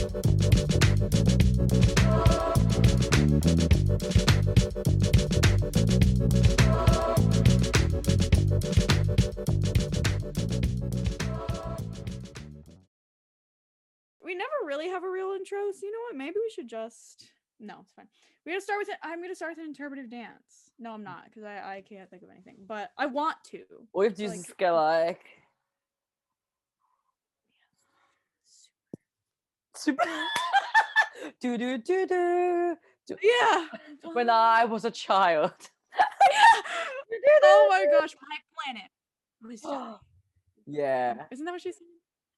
We never really have a real intro, so you know what? Maybe we should just. No, it's fine. We're gonna start with it. I'm gonna start with an interpretive dance. No, I'm not, because I can't think of anything. But I want to. We have to use this guy like super. do do do do. Yeah. When I was a child. Oh my gosh, my planet was Yeah. Isn't that what she said?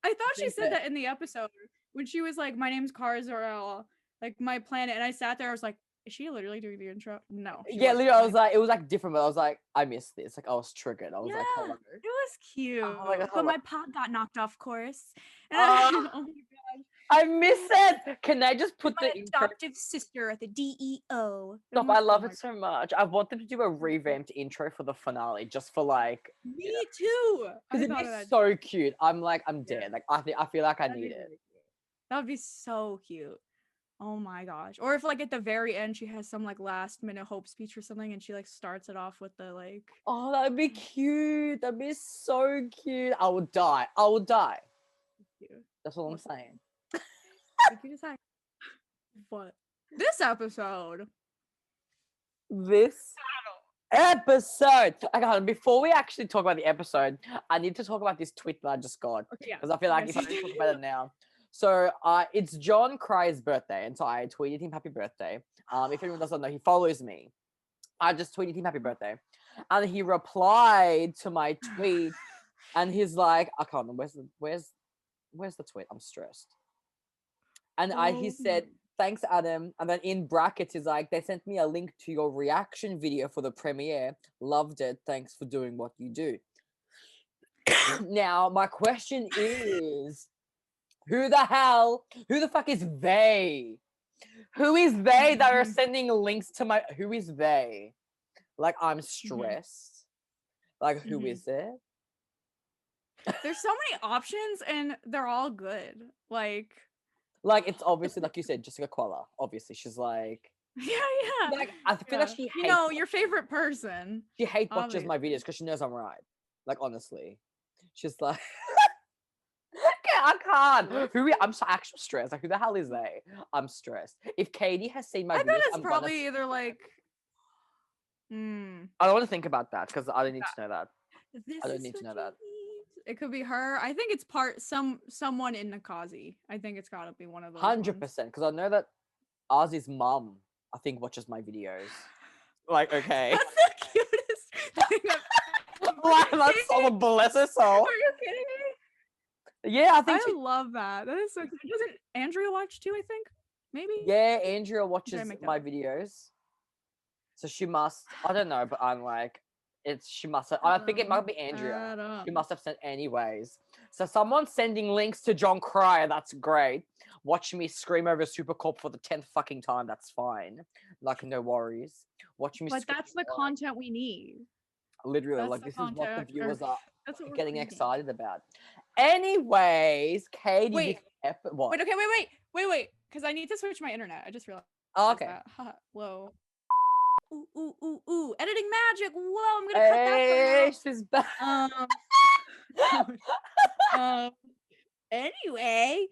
I thought she said that in the episode when she was like, "My name's Karzorel, like my planet," and I sat there. I was like, "Is she literally doing the intro?" No. Yeah, literally, I was like, it was like different, but I was like, I missed this. Like, I was triggered. I was like, hello. It was cute. Oh my God, but hello. my pod got knocked off course. And Oh. oh my god. I miss it. Can they just put my the intro? adoptive sister at the DEO. Stop, I love it so much. I want them to do a revamped intro for the finale, just for like. Me too. Because it'd be so cute. I'm like, I'm dead. Like, I feel like I need it. That would be so cute. Oh my gosh. Or if like at the very end she has some like last minute hope speech or something and she like starts it off with the like. Oh, that would be cute. That'd be so cute. I would die. I would die. That's all I'm saying. What? This episode. This episode. Okay, before we actually talk about the episode, I need to talk about this tweet that I just got. Because I feel like if I don't talk about it now. So it's John Cry's birthday, and so I tweeted him happy birthday. If anyone doesn't know, he follows me. I just tweeted him happy birthday. And he replied to my tweet, and he's like, I can't remember, where's the tweet? I'm stressed. And he said, thanks, Adam. And then in brackets, he's like, they sent me a link to your reaction video for the premiere. Loved it. Thanks for doing what you do. Now, my question is, who the fuck is they? Who is they that are sending links to my, who is they? Like, I'm stressed. Like, who is it? There's so many options and they're all good. Like it's obviously, like you said, Jessica Quella. Obviously, she's like, yeah. Like, I feel like she hates, your favorite person. She watches my videos because she knows I'm right. Like, honestly, she's like, I can't. I'm so actually stressed. Like, who the hell is they? I'm stressed. If Katie has seen my videos, bet it's probably either like. I don't want to think about that because I don't need to know that. I don't need to know that. It could be her. I think it's someone in Nakazi. I think it's gotta be one of those. 100%, because I know that Ozzy's mum, I think, watches my videos. Like, okay. That's the cutest thing That's so bless her soul. Are you kidding me? Yeah, I think I love that. That is so cute. Doesn't Andrea watch too, I think? Maybe? Yeah, Andrea watches my videos. So she must, I don't know, but I'm like, she must have, I think it might be Andrea. She must have sent anyways. So someone's sending links to John Cryer. That's great. Watch me scream over Supercorp for the 10th fucking time. That's fine. Like, no worries. Watch me. But that's the content we need. Literally, like, this is what the viewers are getting excited about. Anyways, Katie. Wait. What? Wait, okay, wait. Because I need to switch my internet. I just realized. Oh, okay. Whoa. Ooh. Editing magic. Whoa, I'm gonna cut that part. She's back. Anyway,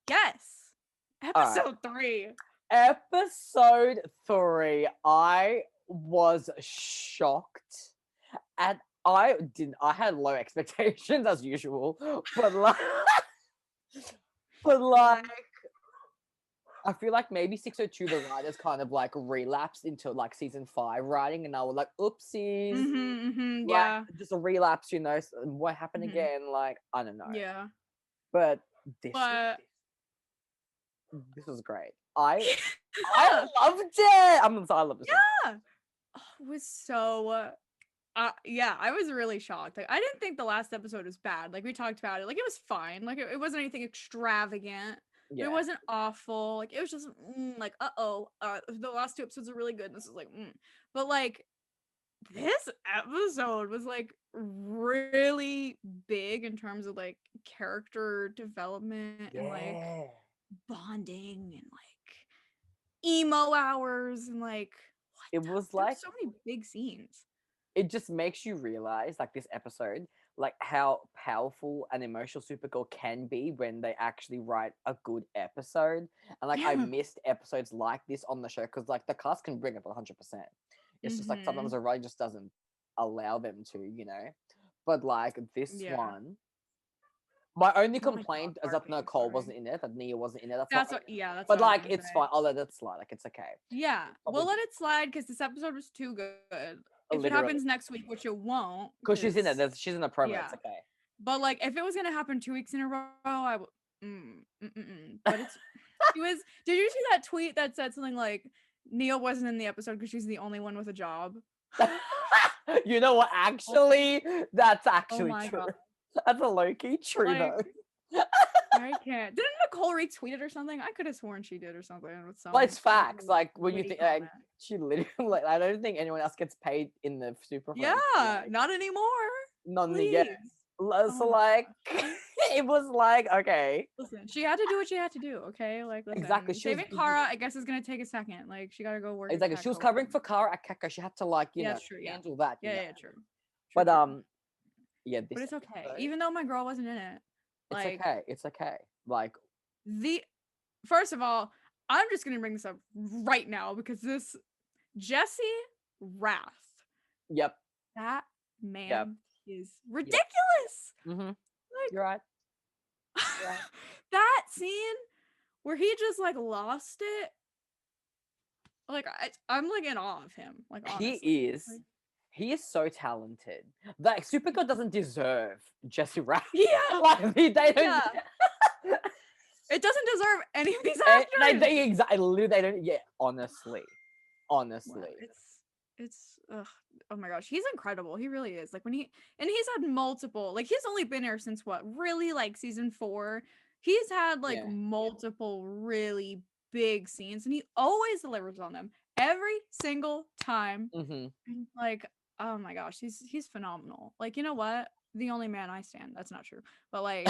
yes. Episode 3. Episode 3. I was shocked. And I had low expectations as usual. But like I feel like maybe 602 the writers kind of like relapsed into like season 5 writing, and I was like, oopsies. Yeah. Just a relapse, you know. So what happened again? Like, I don't know. Yeah. But this was great. I loved it. I loved it. Yeah. It was so yeah, I was really shocked. Like, I didn't think the last episode was bad. Like, we talked about it. Like, it was fine. Like, it wasn't anything extravagant. Yeah. It wasn't awful. Like, it was just like, the last 2 episodes are really good. And this is like, but like this episode was like really big in terms of like character development and like bonding and like emo hours and like it was there were like so many big scenes. it just makes you realize, like this episode, like how powerful and emotional Supergirl can be when they actually write a good episode. And like I missed episodes like this on the show because like the cast can bring it 100%. It's just like sometimes the writing just doesn't allow them to, you know. But like this one, my only complaint is that Nicole wasn't in it, that Nia wasn't in it. That's what, that's but what like it's fine. I'll let it slide. Like it's okay. Yeah, we'll let it slide because this episode was too good. If it happens next week, which it won't, because she's in it. She's in a promo. Yeah. It's okay. But like, if it was gonna happen 2 weeks in a row, I would. But it's. She was. Did you see that tweet that said something like, "Nia wasn't in the episode because she's the only one with a job"? You know what? Actually, that's actually true. God. That's a low-key true though. I can't. Didn't Nicole retweet it or something? I could have sworn she did or something. With some. Well, it's facts. Like when you think, like, she literally. Like, I don't think anyone else gets paid in the Super. Yeah, like, not anymore. None yet. So like, it was like, okay. Listen, she had to do what she had to do. Okay, like listen, exactly. Saving Kara, I guess, is gonna take a second. Like she gotta go work. Exactly. She was covering for Kara at Keka. She had to like, you know, handle that. Yeah, true. But yeah. But it's okay. Even though my girl wasn't in it. Like, it's okay. It's okay. Like first of all, I'm just gonna bring this up right now because this Jesse Rath. Yep. That man is ridiculous. Yep. Mm-hmm. Like, You're right. That scene where he just like lost it. Like I'm like in awe of him. Like honestly. He is. Like, he is so talented. Like Supergirl doesn't deserve Jesse Rath. Yeah. Like they don't. Yeah. It doesn't deserve any of these actors. They don't. Yeah. Honestly. Wow, it's. Oh my gosh, he's incredible. He really is. Like he's had multiple. Like he's only been here since what? Really, like season 4. He's had like multiple really big scenes, and he always delivers on them every single time. Mm-hmm. And like, oh my gosh, he's phenomenal. Like, you know what? The only man I stand. That's not true, but like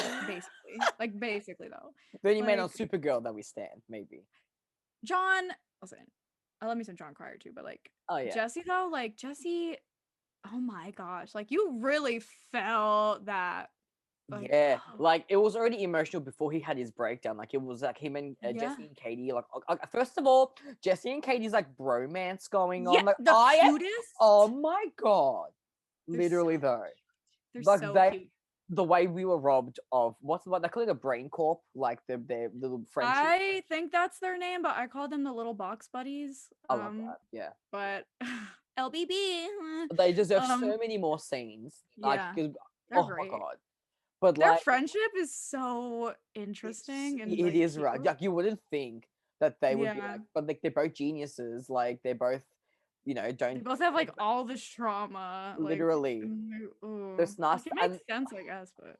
basically though. The only man on Supergirl that we stand, maybe. John, listen. I love me some John Cryer too, but like, Jesse though, like Jesse, oh my gosh, like you really felt that. Like, like it was already emotional before he had his breakdown. Like it was like him and Jesse and Katie. Like first of all, Jesse and Katie's like bromance going on. Like the cutest. Oh my god, literally though. They're like, so cute. The way we were robbed of what they call it, a brain corp, like their little friendship. I think that's their name, but I call them the little box buddies. I love that. Yeah. But LBB. They deserve so many more scenes. Like, they're great. My god. But their friendship is so interesting. And it is right. Like you wouldn't think that they would be like, but like they're both geniuses. Like they're both, you know, they both have like all this trauma. Literally. There's nice. It makes sense, I guess, but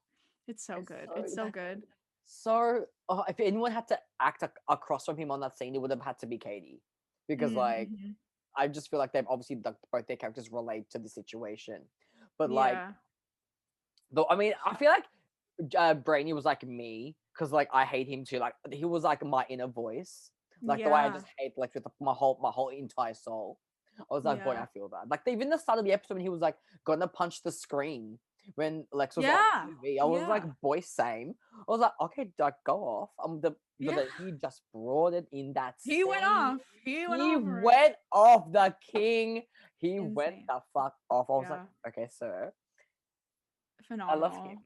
it's so good. It's so good. So if anyone had to act across from him on that scene, it would have had to be Katie, because like I just feel like they've obviously both their characters relate to the situation, but like, though I mean, I feel like Brainy was like me because like I hate him too. Like he was like my inner voice, like the way I just hate like with my whole entire soul. I was like, boy, I feel that. Like even the start of the episode when he was like gonna punch the screen when Lex was on TV, I was like, boy, same. I was like, okay, like go off. But he just brought it in that scene. He went off. He went off the king. He went the fuck off. I was like, okay, sir. Phenomenal. I love him.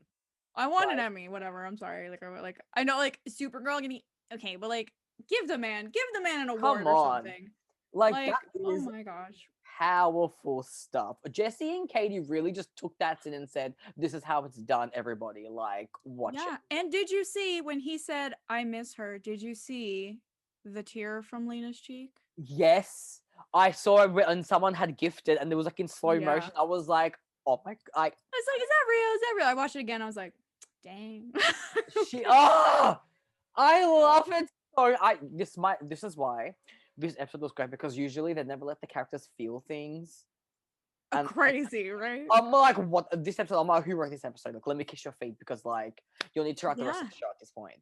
I want an Emmy, whatever. I'm sorry. Like I know like Supergirl gonna be okay, but like give the man an award or something. Like that is oh my gosh, powerful stuff. Jesse and Katie really just took that in and said, "This is how it's done." Everybody, like, watch it. And did you see when he said, "I miss her"? Did you see the tear from Lena's cheek? Yes, I saw it, and someone had gifted, and it was like in slow motion. I was like, "Oh my!" I was like, "Is that real? Is that real?" I watched it again. I was like, "Dang." I love it. So this is why this episode was great, because usually they never let the characters feel things. And crazy, right? I'm like, what? This episode, I'm like, who wrote this episode? Like, let me kiss your feet because, like, you'll need to write the rest of the show at this point.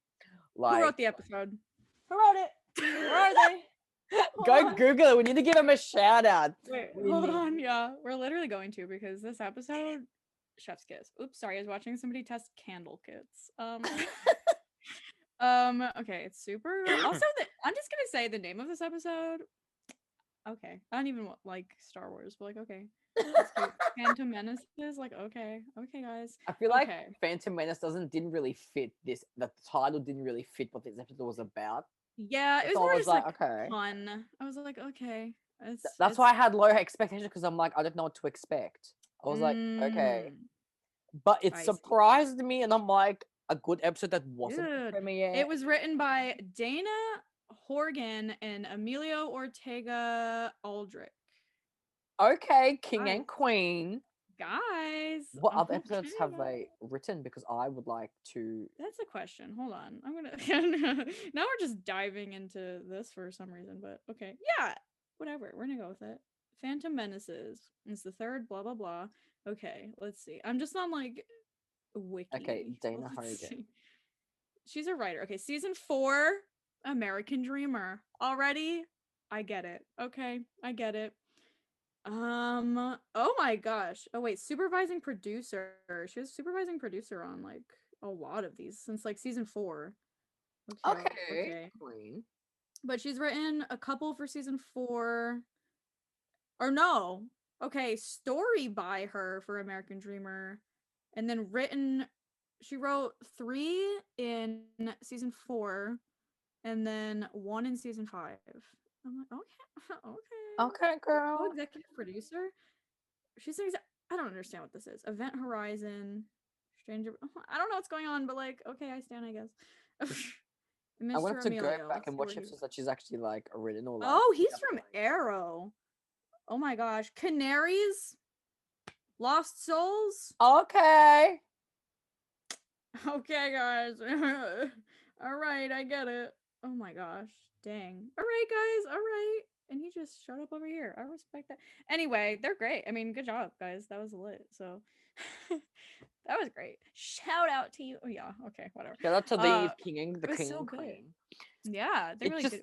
Like, who wrote the episode? Who wrote it? Where are they? Go on. Google it. We need to give them a shout out. Wait, hold on. Yeah, we're literally going to because this episode, chef's kiss. Oops, sorry. I was watching somebody test candle kits. Okay, it's Supergirl. Also, I'm just gonna say the name of this episode. Okay, I don't even like Star Wars, but like, okay, Phantom Menace is like, okay, guys. I feel like Phantom Menace didn't really fit this. The title didn't really fit what this episode was about. Yeah, it was more just like fun. I was like, okay. That's why I had low expectations because I'm like, I don't know what to expect. I was like, okay, but it surprised me, and I'm like, a good episode that wasn't the premiere. It was written by Dana Horgan and Emilio Ortega Aldrich. Okay, King and Queen. Guys. What other episodes have they written? Because I would like to... That's a question. Hold on. I'm gonna... Now we're just diving into this for some reason, but okay. Yeah, whatever. We're gonna go with it. Phantom Menaces. It's the third, blah, blah, blah. Okay, let's see. I'm just on, like, Wiki. Okay, Dana Horgan. She's a writer. Okay, season 4, American Dreamer. Already, I get it. Okay, I get it. Oh my gosh. Oh wait, supervising producer. She was supervising producer on like a lot of these since like season 4. Okay. Queen. But she's written a couple for season 4. Or no. Okay, story by her for American Dreamer. And then she wrote 3 in season 4 and then 1 in season 5. I'm like, okay. Okay, girl. Co-executive producer. She's I don't understand what this is. Event Horizon, Stranger. I don't know what's going on, but like, okay, I stand, I guess. I want to go back and watch episodes that she's actually like original. Like, oh, he's from Arrow. Oh my gosh, Canaries, Lost Souls. Okay. Okay, guys. All right, I get it. Oh my gosh, dang. All right, guys. All right. And he just showed up over here. I respect that. Anyway, they're great. I mean, good job, guys. That was lit. So that was great. Shout out to you. Oh yeah. Okay. Whatever. Shout out to the king and so queen. Yeah, they really did.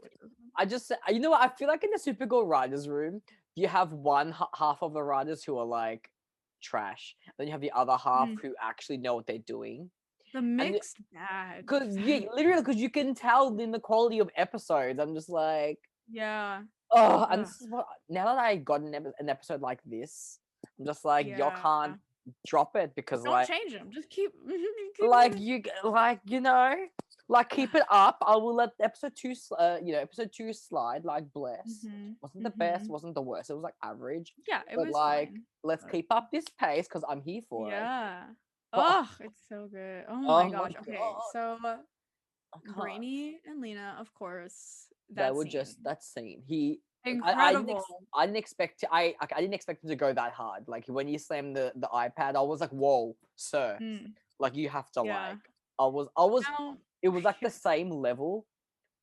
You know what? I feel like in the Supergirl writers' room, you have one half of the writers who are like trash, then you have the other half who actually know what they're doing. The mixed bag. Because literally, because you can tell in the quality of episodes. I'm just like, yeah. Oh, and this is now that I got an episode like this, I'm just like, y'all can't drop it because don't change them. Just keep like keep it up. I will let episode 2 slide. Like, bless. Wasn't the best, wasn't the worst. It was like average. Yeah, it was like fine. Let's keep up this pace because I'm here for it. Yeah. Oh, it's so good. Oh my gosh. Okay, so Brainy and Lena, of course. That scene. Incredible. I didn't expect him to go that hard. Like when you slammed the iPad, I was like, "Whoa, sir! Like you have to like." It was like the same level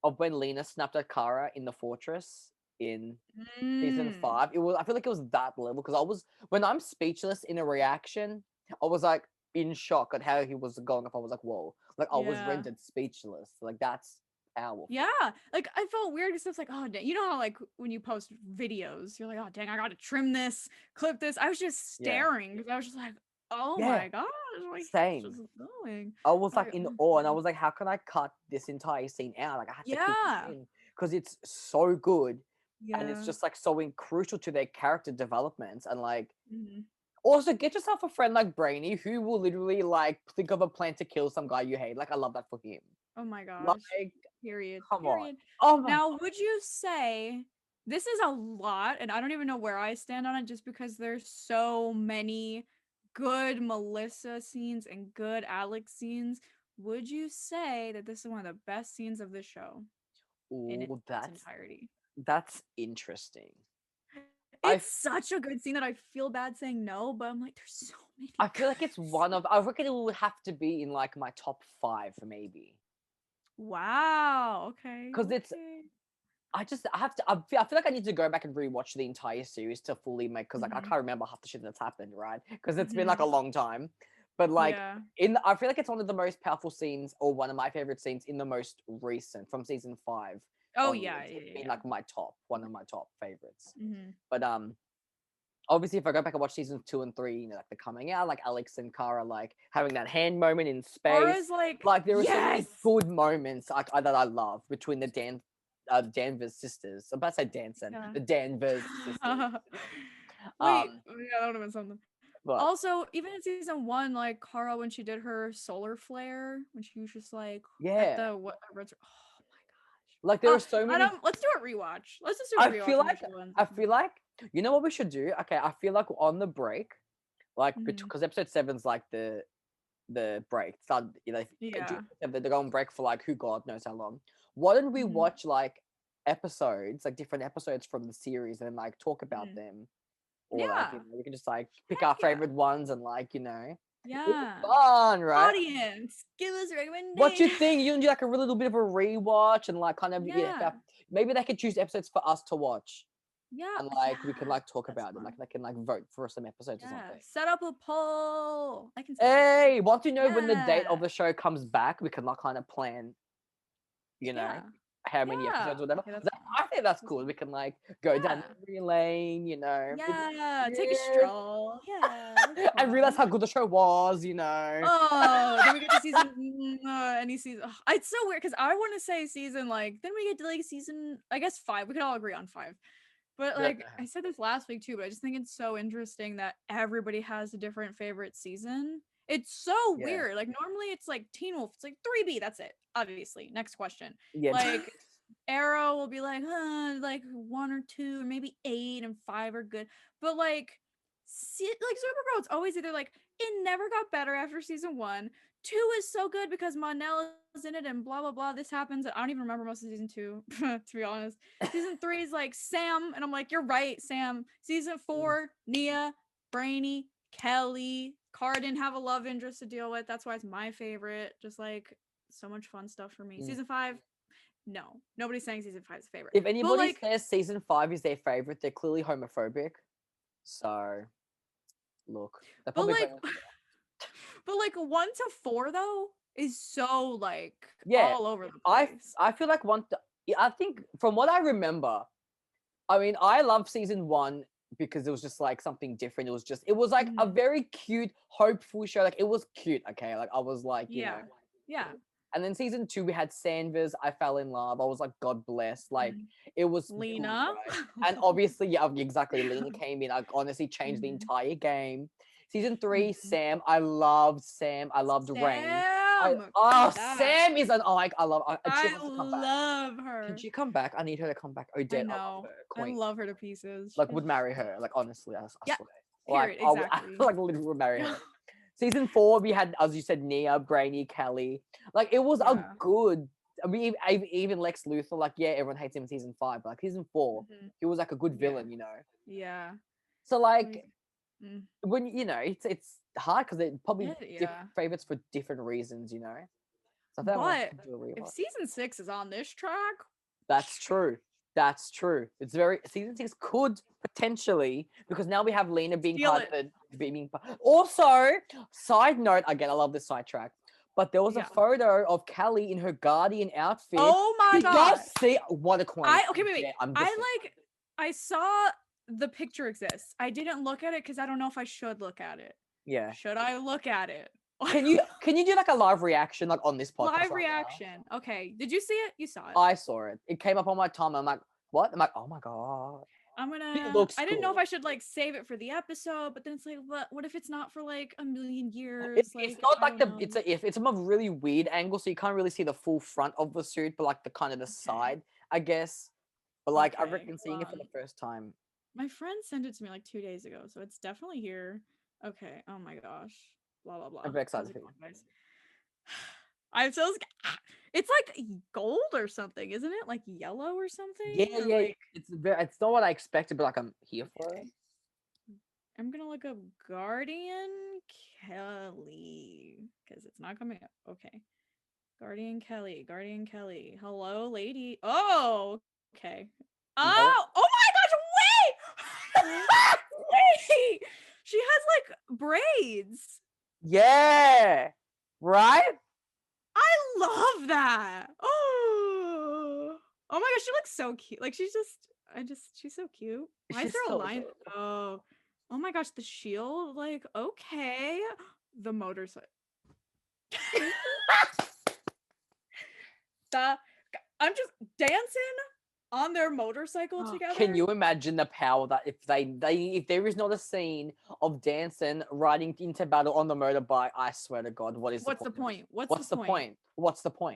of when Lena snapped at Kara in the fortress in season 5. I feel like it was that level because when I'm speechless in a reaction, I was like in shock at how he was going up. I was like, "Whoa!" Like I was rendered speechless. Like that's powerful. Yeah, like I felt weird because it's like, oh, dang. You know how like when you post videos, you're like, oh, dang, I gotta trim this, clip this. I was just staring because I was just like, oh my gosh, like, same. Just going. I was like in awe, and I was like, how can I cut this entire scene out? Like I had to keep it in because it's so good, and it's just like so crucial to their character developments, and like. Also, get yourself a friend like Brainy who will literally like think of a plan to kill some guy you hate. Like I love that for him. Oh my gosh. Like, period. Come on. Oh now, would you say this is a lot, and I don't even know where I stand on it, just because there's so many good Melissa scenes and good Alex scenes. Would you say that this is one of the best scenes of the show? In its entirety. That's interesting. It's such a good scene that I feel bad saying no, but I'm like, there's so many. I feel like it's I reckon it would have to be in like my top 5 maybe. Wow. Okay. Because I feel like I need to go back and rewatch the entire series to fully make, because like I Mhm. can't remember half the shit that's happened, right? Because it's been like a Mhm. long time. But like Yeah. I feel like it's one of the most powerful scenes, or one of my favorite scenes in the most recent, from season 5 Oh yeah, onwards. yeah, It's yeah, been yeah. like one of my top favorites. Mhm. But obviously if I go back and watch seasons 2 and 3, like they're coming out, like Alex and Kara like having that hand moment in space. Kara's like, Like there are so yes. many good moments like that I love between the Danvers sisters. I'm about to say Danson, Yeah. the Danvers sisters. Wait, Um, yeah, that would have been something. but Also, even in season 1, like Kara when she did her solar flare, when she was just like at yeah, the what? Oh my like there are gosh. so many. Let's do a rewatch. Let's just do a I rewatch feel of like each one. I feel like you know what we should do. Okay, I feel like on the break, like Mhm. because episode 7's like the break. Start, Yeah. they go on break for like who God knows how long. Why don't we Mhm. watch like episodes, like different episodes from the series, and like talk about Mhm. them, or like Yeah. we can just like pick Heck our yeah. favorite ones and like it's Yeah. fun, right? Audience, give us What you recommendations. think? You can do like a really little bit of a rewatch and like kind of Yeah. maybe they could choose episodes for us to watch, Yeah. and like we can Yeah. like talk That's about it. Like fun. they can like vote for some episodes or Yeah. something. Set up a poll. I can set up a poll. Hey, once you know when the date Yeah. of the show comes back, we can like kind of plan, you know, Yeah. how many Yeah. episodes or whatever. Okay, that's fun. I think that's That's cool. fun. We can like go down Yeah. memory lane, Yeah. Take a yeah, stroll. Yeah. That's and realize fun. how good the show was. Oh, then we get to season any season. Ugh, it's so weird because I want to say season like then we get to like season I guess 5. We can all agree on 5. But Yeah. like I said this last week too, but I just think it's so interesting that everybody has a different favorite season. It's so Yeah. weird. Like normally it's like Teen Wolf, it's like 3B, that's it. Obviously. Next question. Yeah. Like Arrow will be like, like 1 or 2 or maybe 8 and 5 are good. But like like Supergirl, it's always either like it never got better after season 1. 2 is so good because Monel is in it and blah blah blah. This happens. I don't even remember most of season 2, to be honest. Season 3 is like Sam, and I'm like, you're right, Sam. Season 4, Nia, Brainy, Kelly. Kara didn't have a love interest to deal with. That's why it's my favorite. Just like so much fun stuff for me. Mm. Season 5, no. Nobody's saying season 5 is favorite. If But anybody like says season 5 is their favorite, they're clearly homophobic. So look, they're but probably like but like 1 to 4 though is so like yeah. all over the I place. I feel like I think from what I remember, I mean, I love season 1 because it was just like something different. It was like a Mhm. very cute, hopeful show. Like it was cute, okay? Like I was like, Yeah. Yeah. And then season 2 we had Sanders. I fell in love. I was like, God bless. Like Mhm. it was good, Lena. right? And obviously, yeah, exactly. Lena came in. Like honestly changed the Mhm. entire game. Season 3, Mhm. Sam. I loved Sam. I loved Rain. Sam! That Sam is an like I love. She I has to come back. love Can her. she come back? I need her to come back. Oh, I dead. I love know. her. I Queen. love her to pieces. Like would marry her. Like honestly, I Yeah, swear. Like period. I would, Exactly. like literally would marry her. Season 4, we had, as you said, Nia, Brainy, Kelly. Like it was a Yeah. good. I mean, even Lex Luthor. Like yeah, everyone hates him in season 5, but like season 4, Mhm. he was like a good Yeah. villain. Yeah. So like Like, mm. when it's hard because they're probably Yeah. different favorites for different reasons. So I think I'm gonna have But to do a if rewatch. season 6 is on this track, That's true. That's true. It's very season 6 could potentially, because now we have Lena being steal part it. of the being also, side note, again, I love this sidetrack. But there was a Yeah. photo of Callie in her Guardian outfit. Oh my Did y'all god. see what a queen? Okay, wait. Yeah, I'm just I saw the picture exists. I didn't look at it because I don't know if I should look at it. yeah. Should I look at it? Can you do like a live reaction like on this podcast Live right now? reaction. Okay. Did you see it? You saw it. I saw it. It came up on my time. I'm like, what? I'm like, oh my god. It looks I didn't know if cool. I should like save it for the episode, but then it's like, what if it's not for like a million It's years? it's Like, not I like don't know. it's from a really weird angle, so you can't really see the full front of the suit, but like the kind of the Okay. side, I guess. But like I Okay. reckon Hold seeing it for on. the first time. My friend sent it to me like 2 days ago, so it's definitely here. Okay. Oh my gosh. Blah blah blah. I'm very How's excited it for you. going, guys? I'm so it's like gold or something, isn't it? Like yellow or something? Yeah, Or yeah. like It's not what I expected, but like I'm here for it. okay. I'm gonna look up Guardian Kelly because it's not coming up. Okay. Guardian Kelly. Hello, lady. Oh, okay. Oh my gosh, wait! Wait! She has like braids. Yeah. Right? I love that. Oh my gosh, she looks so cute. Like she's so cute. Why is She's there a so line? adorable. Oh my gosh, the shield. Like, okay. The motorcycle. I'm just dancing on their motorcycle together. Can you imagine the power that if if there is not a scene of dancing riding into battle on the motorbike, I swear to God, what's the point? What's the point?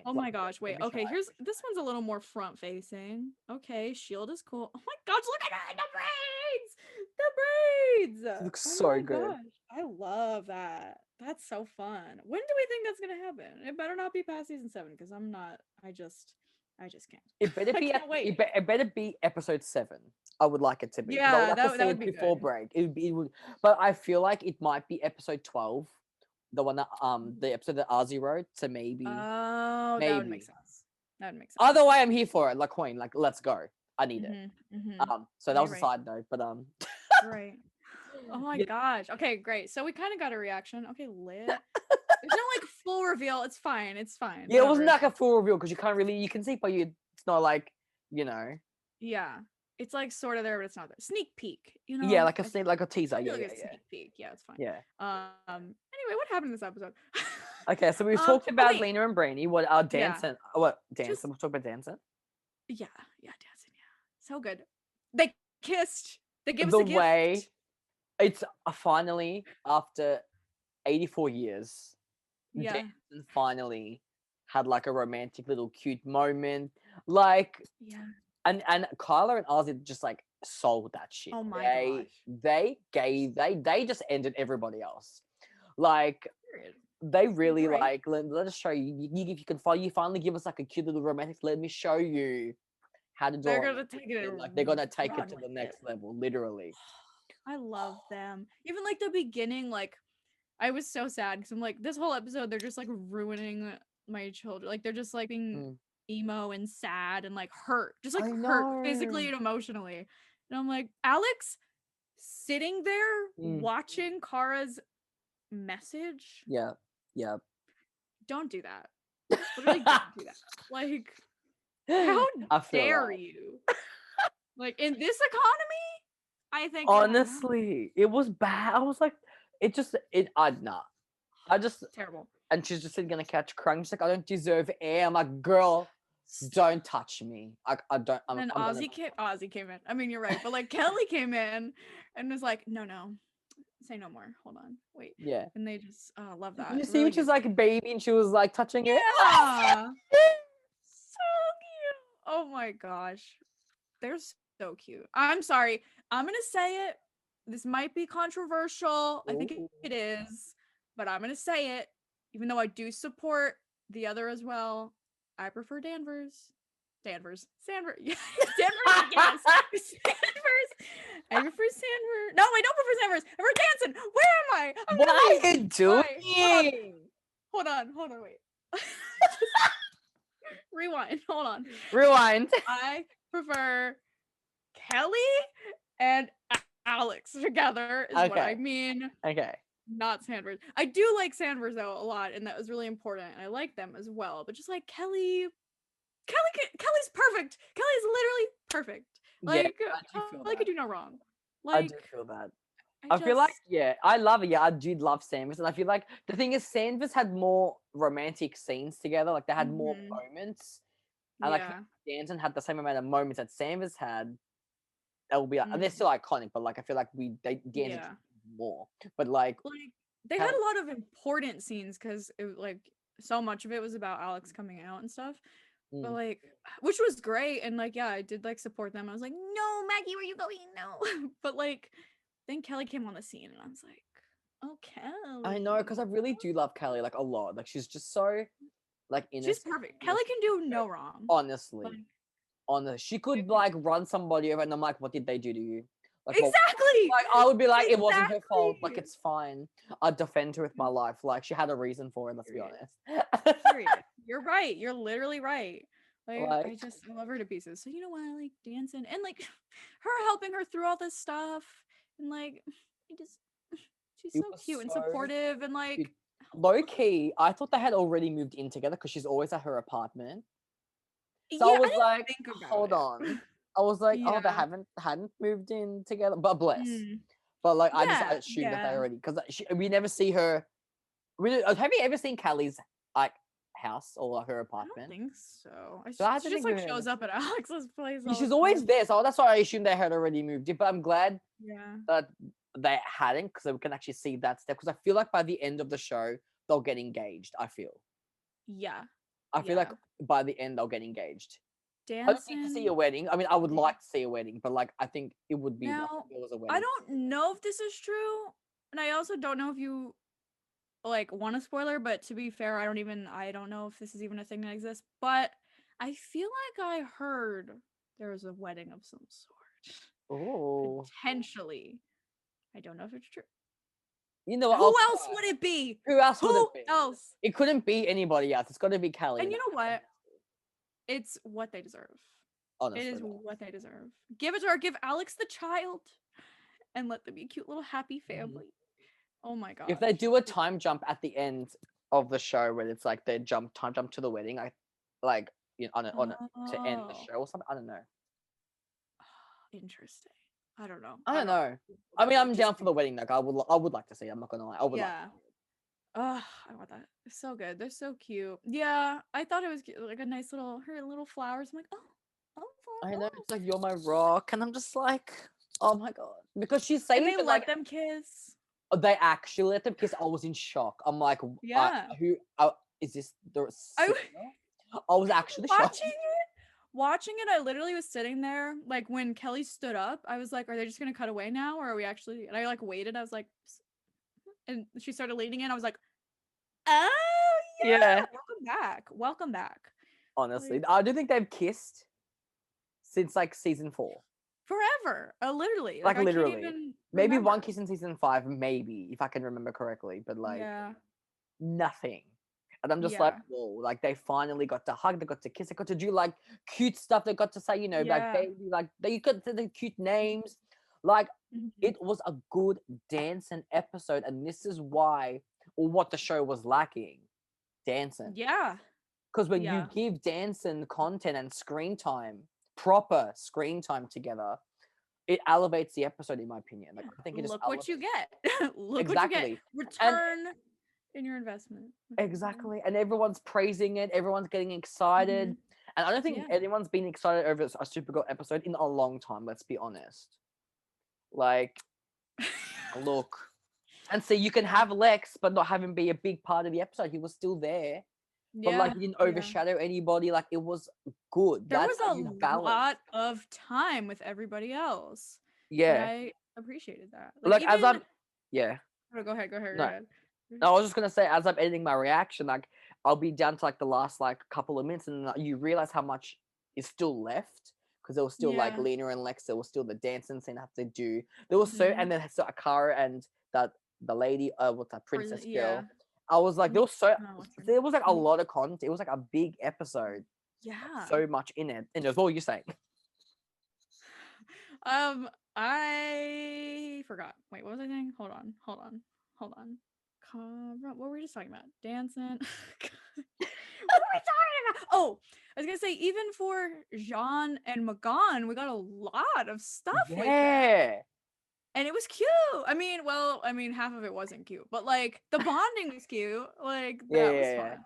Oh my gosh, wait. Okay, this one's a little more front facing. Okay, shield is cool. Oh my gosh, look at her, the braids. It looks so good. Gosh, I love that. That's so fun. When do we think that's gonna happen? It better not be past season 7 because I just can't. It better be. It better be episode 7. I would like it to be. Yeah, that would be before good. break. It would, but I feel like it might be episode 12, the one that the episode that Ozzy wrote. So maybe. Oh, maybe. that would make sense. Either way, I'm here for it. Like Queen, like let's go. I need it. So that was a side note, but Right. Oh my gosh. Okay, great. So we kind of got a reaction. Okay, lit. There's no like full reveal. It's fine. Yeah, it wasn't like a full reveal because you can see, but it's not like, Yeah. It's like sort of there, but it's not there. Sneak peek, you know? Yeah, like a teaser. Yeah, Sneak peek. Yeah, it's fine. Yeah. Anyway, what happened in this episode? Okay, so we've talked about Lena and Brainy. What our dancing? What dancing? We'll talk about dancing. Yeah, dancing. Yeah, so good. They kissed. They gave us a gift. Way it's finally after 84 years. Yeah. Dancing finally had like a romantic little cute moment. Like and Kyla and Ozzy just like sold that shit. Oh my gosh. They just ended everybody else. Like they really like let us show you. If you can finally give us like a cute little romantic. Let me show you how to do. They're gonna take it. Like they're gonna take it to the next level, literally. I love them. Even like the beginning, like I was so sad because I'm like, this whole episode they're just like ruining my children. Like they're just like being emo and sad and like hurt, just like hurt physically and emotionally. And I'm like, Alex sitting there watching Kara's message. Yeah. Don't do that. Literally don't do that. Like, how dare you? Like in this economy, I think honestly, it was bad. I was like, I just terrible. And she's just gonna catch crying. She's like, I don't deserve air. I'm like, girl, don't touch me. I don't. And Ozzy came in. I mean, you're right, but like Kelly came in and was like, no, say no more. Hold on, wait. Yeah. And they just love that. You see, really she's like a baby, and she was like touching it. Yeah. So cute. Oh my gosh, they're so cute. I'm sorry. I'm gonna say it. This might be controversial. I think it is, but I'm gonna say it. Even though I do support the other as well, I prefer Danvers. Danvers. Danvers, yes. Danvers. I prefer Danvers. No, I don't prefer Danvers. I prefer dancing. Where am I? What are you doing? Hold on, wait. Rewind. Hold on. Rewind. I prefer Kelly and Alex together is what I mean. Okay. Not Sandvers. I do like Sandvers though a lot, and that was really important. And I like them as well. But just like Kelly's perfect. Kelly's literally perfect. Like Kelly could do no wrong. Like I do feel that. I feel like I love it. Yeah, I do love Sandvers, and I feel like the thing is Sandvers had more romantic scenes together. Like they had more moments, and like Danton had the same amount of moments that Sandvers had. That will be like, and they're still iconic, but like I feel like Danton more. But like they had a lot of important scenes because like so much of it was about Alex coming out and stuff. But like, which was great, and like I did like support them. I was like, no, Maggie, where are you going? No. But like then Kelly came on the scene and I was like, oh, Kelly. I know, because I really do love Kelly like a lot. Like she's just so like innocent. She's perfect. Kelly can do no wrong. Honestly. She could like run somebody over and I'm like, what did they do to you? Like, exactly. Like I would be like, it wasn't her fault. Like it's fine. I'd defend her with my life. Like she had a reason for it. Let's be honest. You're right. You're literally right. Like, I love her to pieces. So you know what, like dancing and like her helping her through all this stuff and like she's so cute and supportive and like low key. I thought they had already moved in together because she's always at her apartment. So yeah, I was I like, think about hold on. I was like, oh, they yeah. hadn't moved in together, but bless. Mm. But like, I Yeah, assumed that they yeah. already because we never see her. Really, have you ever seen Callie's like house or her I don't apartment? think so. So I had She to just think like of shows it. up at Alex's place all She's the always time. there, so that's why I assumed they had already moved in. But I'm glad Yeah. that they hadn't, because we can actually see that step. Because I feel like by the end of the show, they'll get engaged. I feel Yeah. feel like by the end they'll get engaged. I don't need to see Dancing. a wedding. I mean, I would like to see a wedding, but like I think it would be like Now, if there was a I wedding. don't know if this is true, and I also don't know if you like want a spoiler, but to be fair, I don't know if this is even a thing that exists, but I feel like I heard there was a wedding of some sort. Oh, Potentially. I don't know if it's true. you know what? Who else would it be? Who else would it be? Else? It couldn't be anybody else. It's got to be Callie. And you know what? It's what they deserve. Honestly, it is what they deserve. Give it to her. Give Alex the child, and let them be a cute little happy family. Oh my god! If they do a time jump at the end of the show where it's like they time jump to the wedding, I like to end the show or something. I don't know. Interesting. I don't know. I don't know. I mean, I'm down for the wedding. Like, I would like to see it. I'm not gonna lie. I would. Yeah. Oh, I want that. It's so good. They're so cute. Yeah, I thought it was like a nice her little flowers. I'm like, I know. It's like you're my rock, and I'm just like, oh my god, because she's saying and they that, let them kiss. They actually let them kiss. I was in shock. I'm like, yeah. Who is this? I was actually Watching it, I literally was sitting there, like when Kelly stood up, I was like, are they just gonna cut away now, or are we actually? And I like waited. I was like, and she started leaning in. I was like, oh yeah. Welcome back. Honestly, I do think they've kissed since like season 4. Forever, literally. Like literally. Maybe one kiss in season 5, maybe if I can remember correctly, but like nothing. And I'm just like, whoa, like they finally got to hug, they got to kiss, they got to do like cute stuff, they got to say, like baby, like you got the cute names. Like it was a good dancing episode, and this is why, or what the show was lacking, dancing. Yeah. Because when you give dancing content and screen time, proper screen time together, it elevates the episode, in my opinion. Like I think it look what you get. Look what you get. Return in your investment. Exactly. And everyone's praising it. Everyone's getting excited. And I don't think anyone's been excited over a Supergirl episode in a long time, let's be honest. Like, look. And see, you can have Lex, but not have him be a big part of the episode. He was still there. But like, he didn't overshadow anybody. Like, it was good. There was a lot of time with everybody else. Yeah. I appreciated that. Like even... as I'm... Yeah. Oh, go ahead. No. I was just gonna say, as I'm editing my reaction, like I'll be down to like the last like couple of minutes, and you realize how much is still left, because there was still like Lena and Lex. There was still the dancing scene have to do. There was and then Akara and the lady, what's that princess girl. I was like, there was like a lot of content. It was like a big episode. Yeah. So much in it. And that's what were you saying? I forgot. Wait, what was I saying? Hold on. What were we just talking about? Dancing. What were we talking about? Oh, I was gonna say, even for Jean and Magan, we got a lot of stuff with them. And it was cute. I mean, half of it wasn't cute, but like the bonding was cute. Like that was fun.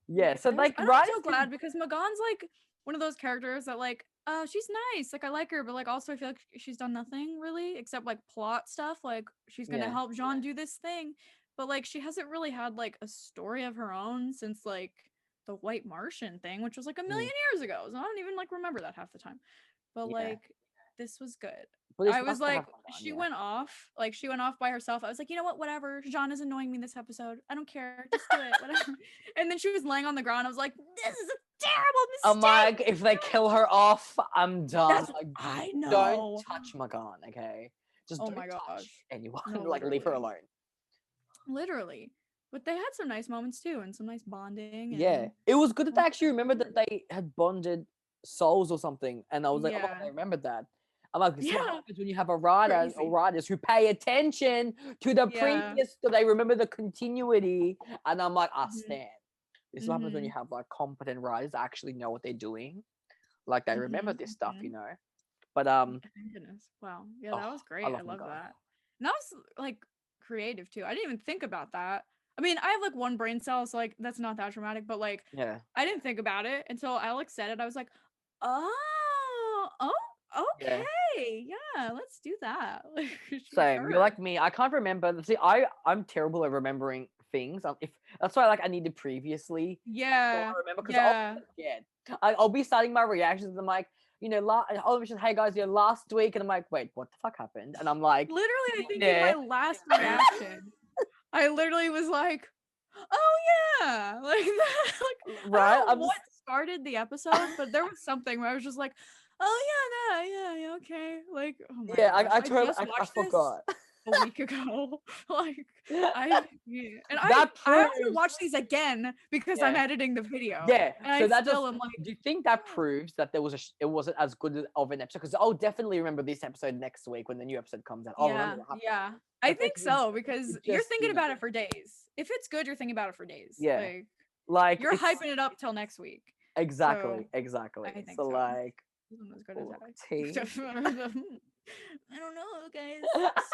Yeah, so like I'm so glad, because Magan's like one of those characters that like, she's nice, like I like her, but like also I feel like she's done nothing really except like plot stuff. Like she's gonna help Jean do this thing, but like she hasn't really had like a story of her own since like the White Martian thing, which was like a million years ago. So I don't even like remember that half the time. But like this was good. I was like, she went off by herself. I was like, you know what, whatever. Jean is annoying me this episode. I don't care. Just do it, whatever. And then she was laying on the ground. I was like, this is a terrible mistake. I'm like, if they kill her off, I'm done. Like, I know. Don't touch Magan, okay? Just don't touch anyone. No, like, leave her alone. Literally. But they had some nice moments too, and some nice bonding. Yeah, it was good that they actually remembered that they had bonded souls or something, and I was like, oh my God, Yeah. I remembered that. I'm like, this is what Yeah. happens when you have a writer or Crazy. writers who pay attention to the Yeah. previous, so they remember the continuity. And I'm like, I Mhm. stand. This is what happens when you have like competent writers that actually know what they're doing, like they remember this stuff, you know. But Thank goodness. Wow. Yeah, that oh, was I great. I love them love guys. that. And that was like creative too. I didn't even think about that. I mean, I have like one brain cell, so like that's not that dramatic, but like Yeah. I didn't think about it until Alex said it. I was like, oh, Yeah. okay. Yeah, let's do that. Like, for Same. You're sure. like me. I can't remember. See, I'm terrible at remembering things. If that's why, like, I needed previously. So Yeah. I remember because I'll Yeah. forget. I'll be starting my reactions, and I'm like, you know, all of a sudden, hey guys, last week, and I'm like, wait, what the fuck happened? And I'm like, Literally, I think in yeah, my last reaction, I literally was like, oh yeah. Like that. Like I right? don't I'm know just what started the episode, but there was something where I was just like, oh yeah, okay. Like, oh my yeah. gosh. I I totally just I watched this forgot. a week ago. Like and I That I have to proves. watch these again because I'm Yeah. editing the video. Yeah, And I so that just still am like, do you think that oh. proves that there was it wasn't as good of an episode? Because I'll definitely remember this episode next week when the new episode comes out. I'll remember Yeah, what happened. yeah. I The thing think is, so because it you're just, thinking about it for days. If it's good, you're thinking about it for days. yeah, like You're it's hyping it up till next week. So exactly. I think So so. like, Isn't as good as look, I. tea. I don't know, guys.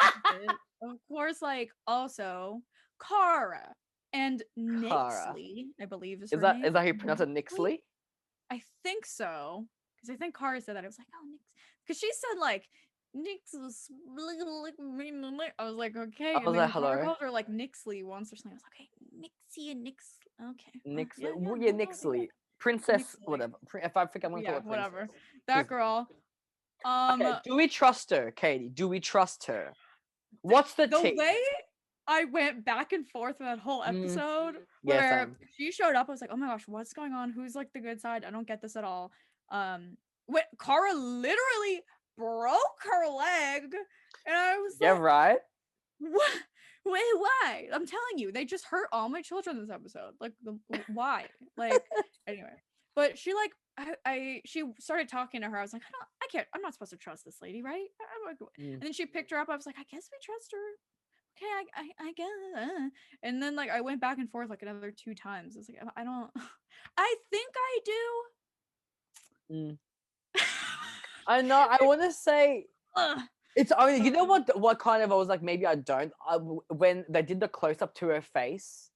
Stupid. Of course, like also Kara and Kara. Nixley, I believe is Is her that name. is that how you pronounce it, Nixley? Nixley? I think so. Because I think Kara said that. I was like, oh, Nix. Because she said like Nix was I was like, okay. I And was like, then Kara hello, called her like Nixley once or something. I was like, okay, Nixie and Nix. Okay. Nixley. Yeah, yeah, Yeah, no, yeah. Nixley. Princess, Nixley. whatever. If I think I'm gonna call Yeah, her princess. whatever. She's That girl. okay. Do we trust her, Katie? Do we trust her? What's the The tea? way I went back and forth that whole episode Yeah, where same. she showed up, I was like, oh my gosh, what's going on? Who's like the good side? I don't get this at all. Kara literally broke her leg, and I was Yeah, like, right. what? Wait, why? I'm telling you, they just hurt all my children this episode. Like, why? Like, anyway. But she like, she started talking to her. I was like, I can't. I'm not supposed to trust this lady, right? And then she picked her up. I was like, I guess we trust her. Okay, I guess. And then like I went back and forth like another 2 times. I was like, I don't. I think I do. I know. I want to say Ugh. it's. I mean, you know what kind of I was like, maybe I don't. When they did the close up to her face,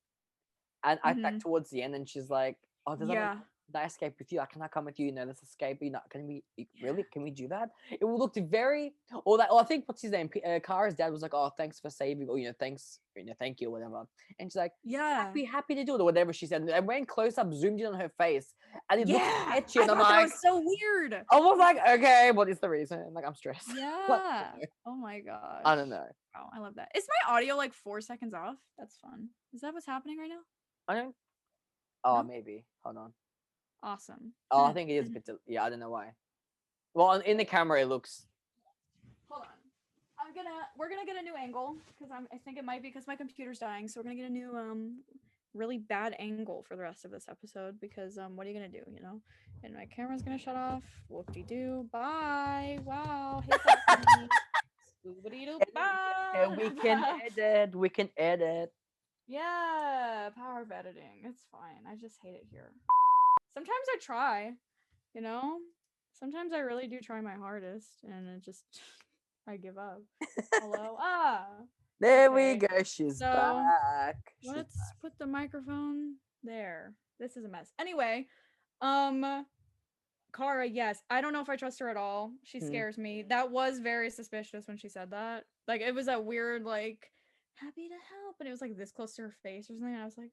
and I back towards the end, and she's like, "Oh, does that escape with you? I cannot come with you. You know, let's escape. You know, can we really? Can we do that?" It looked very. Or that. Or I think what's his name? Kara's dad was like, "Oh, thanks for saving. Or thanks. Thank you, or whatever." And she's like, Yeah. happy to do it, or whatever she said. And went close up, zoomed in on her face, and it looked sketchy. And I I'm thought like, that was so weird. I was like, okay, what is the reason? Like, I'm stressed. Yeah. Oh my gosh. I don't know. Wow, I love that. Is my audio like 4 seconds off? That's fun. Is that what's happening right now? I don't. Oh, No? maybe. Hold on. Awesome. Oh, I think it is a bit. Yeah, I don't know why. Well, in the camera, it looks. Hold on. We're gonna get a new angle because I think it might be because my computer's dying, so we're gonna get a new really bad angle for the rest of this episode because what are you gonna do, And my camera's gonna shut off. Whoop-de-doo. Bye. Wow. Hit that for me. Boop-a-dee-doo. Bye. We can edit. We can edit. Yeah, power of editing. It's fine. I just hate it here. Sometimes I try, Sometimes I really do try my hardest, and it just I give up. Hello. There okay. we go. She's back. Let's put the microphone there. This is a mess. Anyway, Kara, yes. I don't know if I trust her at all. She scares me. That was very suspicious when she said that. Like, it was a weird, like, happy to help, and it was like this close to her face or something. And I was like,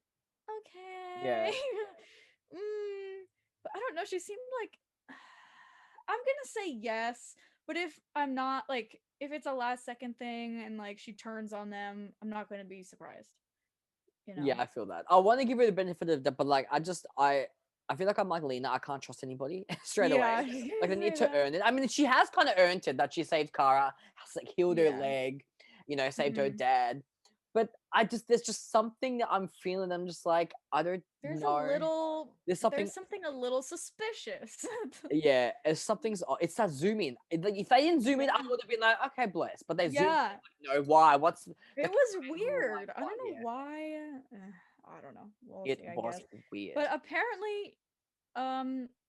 okay. Yeah. But I don't know. She seemed like I'm gonna say yes, but if I'm not, like, if it's a last second thing and like she turns on them, I'm not gonna be surprised. Yeah, I feel that. I want to give her the benefit of that, but like, I feel like I'm like Lena. I can't trust anybody straight away. Like, they need to earn it. I mean, she has kind of earned it that she saved Kara, has like healed her leg, saved her dad. But there's just something that I'm feeling. I'm just like, I don't know. There's something a little suspicious. Yeah, it's that zoom in. Like, if they didn't zoom in, I would have been like, okay, bless. But they zoomed in, like, no, why? What's it was weird. I don't know why. I don't know. We'll see, I guess. Weird. But apparently,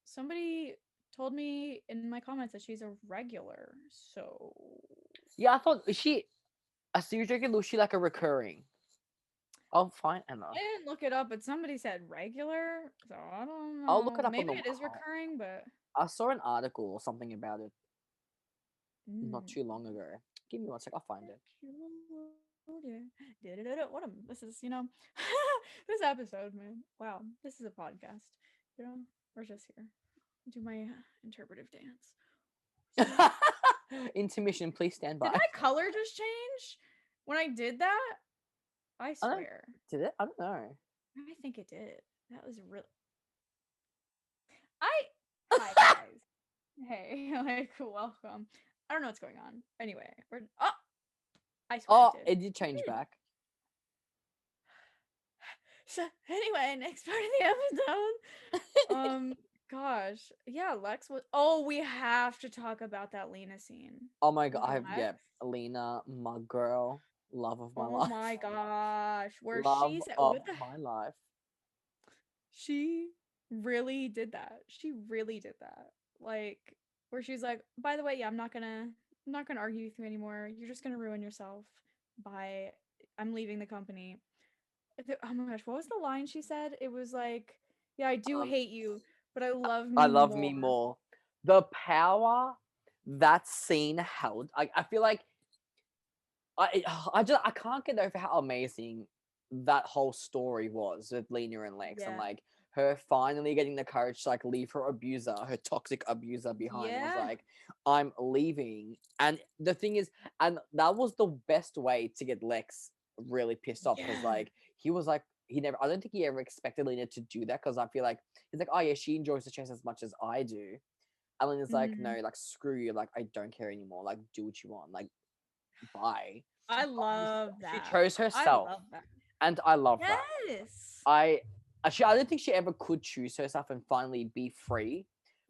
somebody told me in my comments that she's a regular. So yeah, I thought a series regular, was she like a recurring? Oh, fine, Emma. I didn't look it up, but somebody said regular, so I don't know. I'll look it up. Maybe it is recurring, but I saw an article or something about it not too long ago. Give me 1 sec, I'll find it. This is, this episode, man. Wow, this is a podcast. We're just here. Do my interpretive dance. Intermission, please stand by. Did my color just change when I did that? I swear. Did it? I don't know. I think it did. That was really. Hi guys. Hey, like, welcome. I don't know what's going on. Anyway, I swear it did change back. So anyway, next part of the episode. Gosh, yeah, Lex was. Oh, we have to talk about that Lena scene. Oh my god, Lena, my girl, love of my life. Oh my gosh, where she's of my life. She really did that. She really did that. Like, where she's like, by the way, yeah, I'm not gonna argue with you anymore. You're just gonna ruin yourself I'm leaving the company. Oh my gosh, what was the line she said? It was like, yeah, I do hate you, but I love me more. The power that scene held. I feel like I can't get over how amazing that whole story was with Lena and Lex, and like her finally getting the courage to like leave her toxic abuser behind. And was like, I'm leaving. And the thing is, and that was the best way to get Lex really pissed off, because like he was like, I don't think he ever expected Lena to do that, because I feel like he's like, oh yeah, she enjoys the chase as much as I do. And Lena's like, no, like, screw you, like, I don't care anymore, like, do what you want, like, bye. I love that. She chose herself. I love that. And I love that. Yes. I don't think she ever could choose herself and finally be free,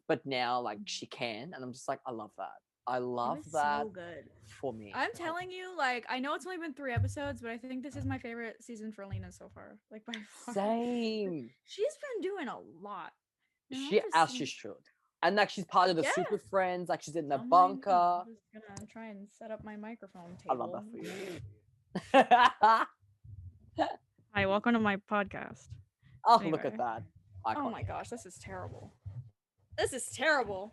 but now like she can, and I'm just like, I love that. I love that. So good for me. I'm telling you, like, I know it's only been 3 episodes, but I think this is my favorite season for Lena so far. Like, by far. Same. She's been doing a lot. She should. And like, she's part of the Super Friends. Like, she's in the bunker. I'm just gonna try and set up my microphone table. I love that for you. Hi, welcome to my podcast. Oh, anyway. Look at that. Oh my gosh, this is terrible. This is terrible.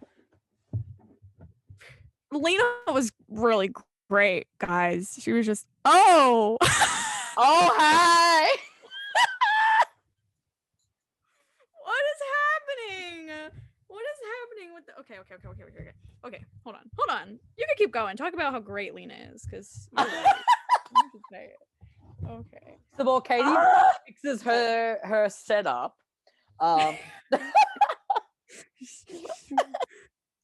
Lena was really great, guys. She was just, oh, hey. What is happening? What is happening with the? Okay. Hold on. You can keep going. Talk about how great Lena is, because you're right. You should say it. Okay. So while Katie fixes her setup, I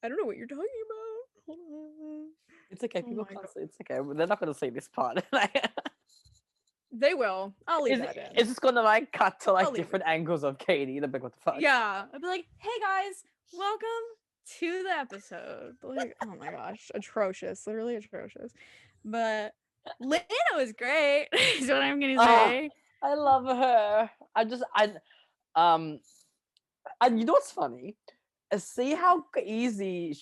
don't know what you're talking about. Hold on. It's okay. People can't see. It's okay. They're not going to see this part. They will. I'll leave that in. It's just going to like cut to like different angles of Katie. They'll be like, what the fuck? Yeah. I'll be like, hey guys, welcome to the episode. Like, oh my gosh, atrocious. Literally atrocious. But Lena was great. Is what I'm gonna say. I love her. And you know what's funny? See how easy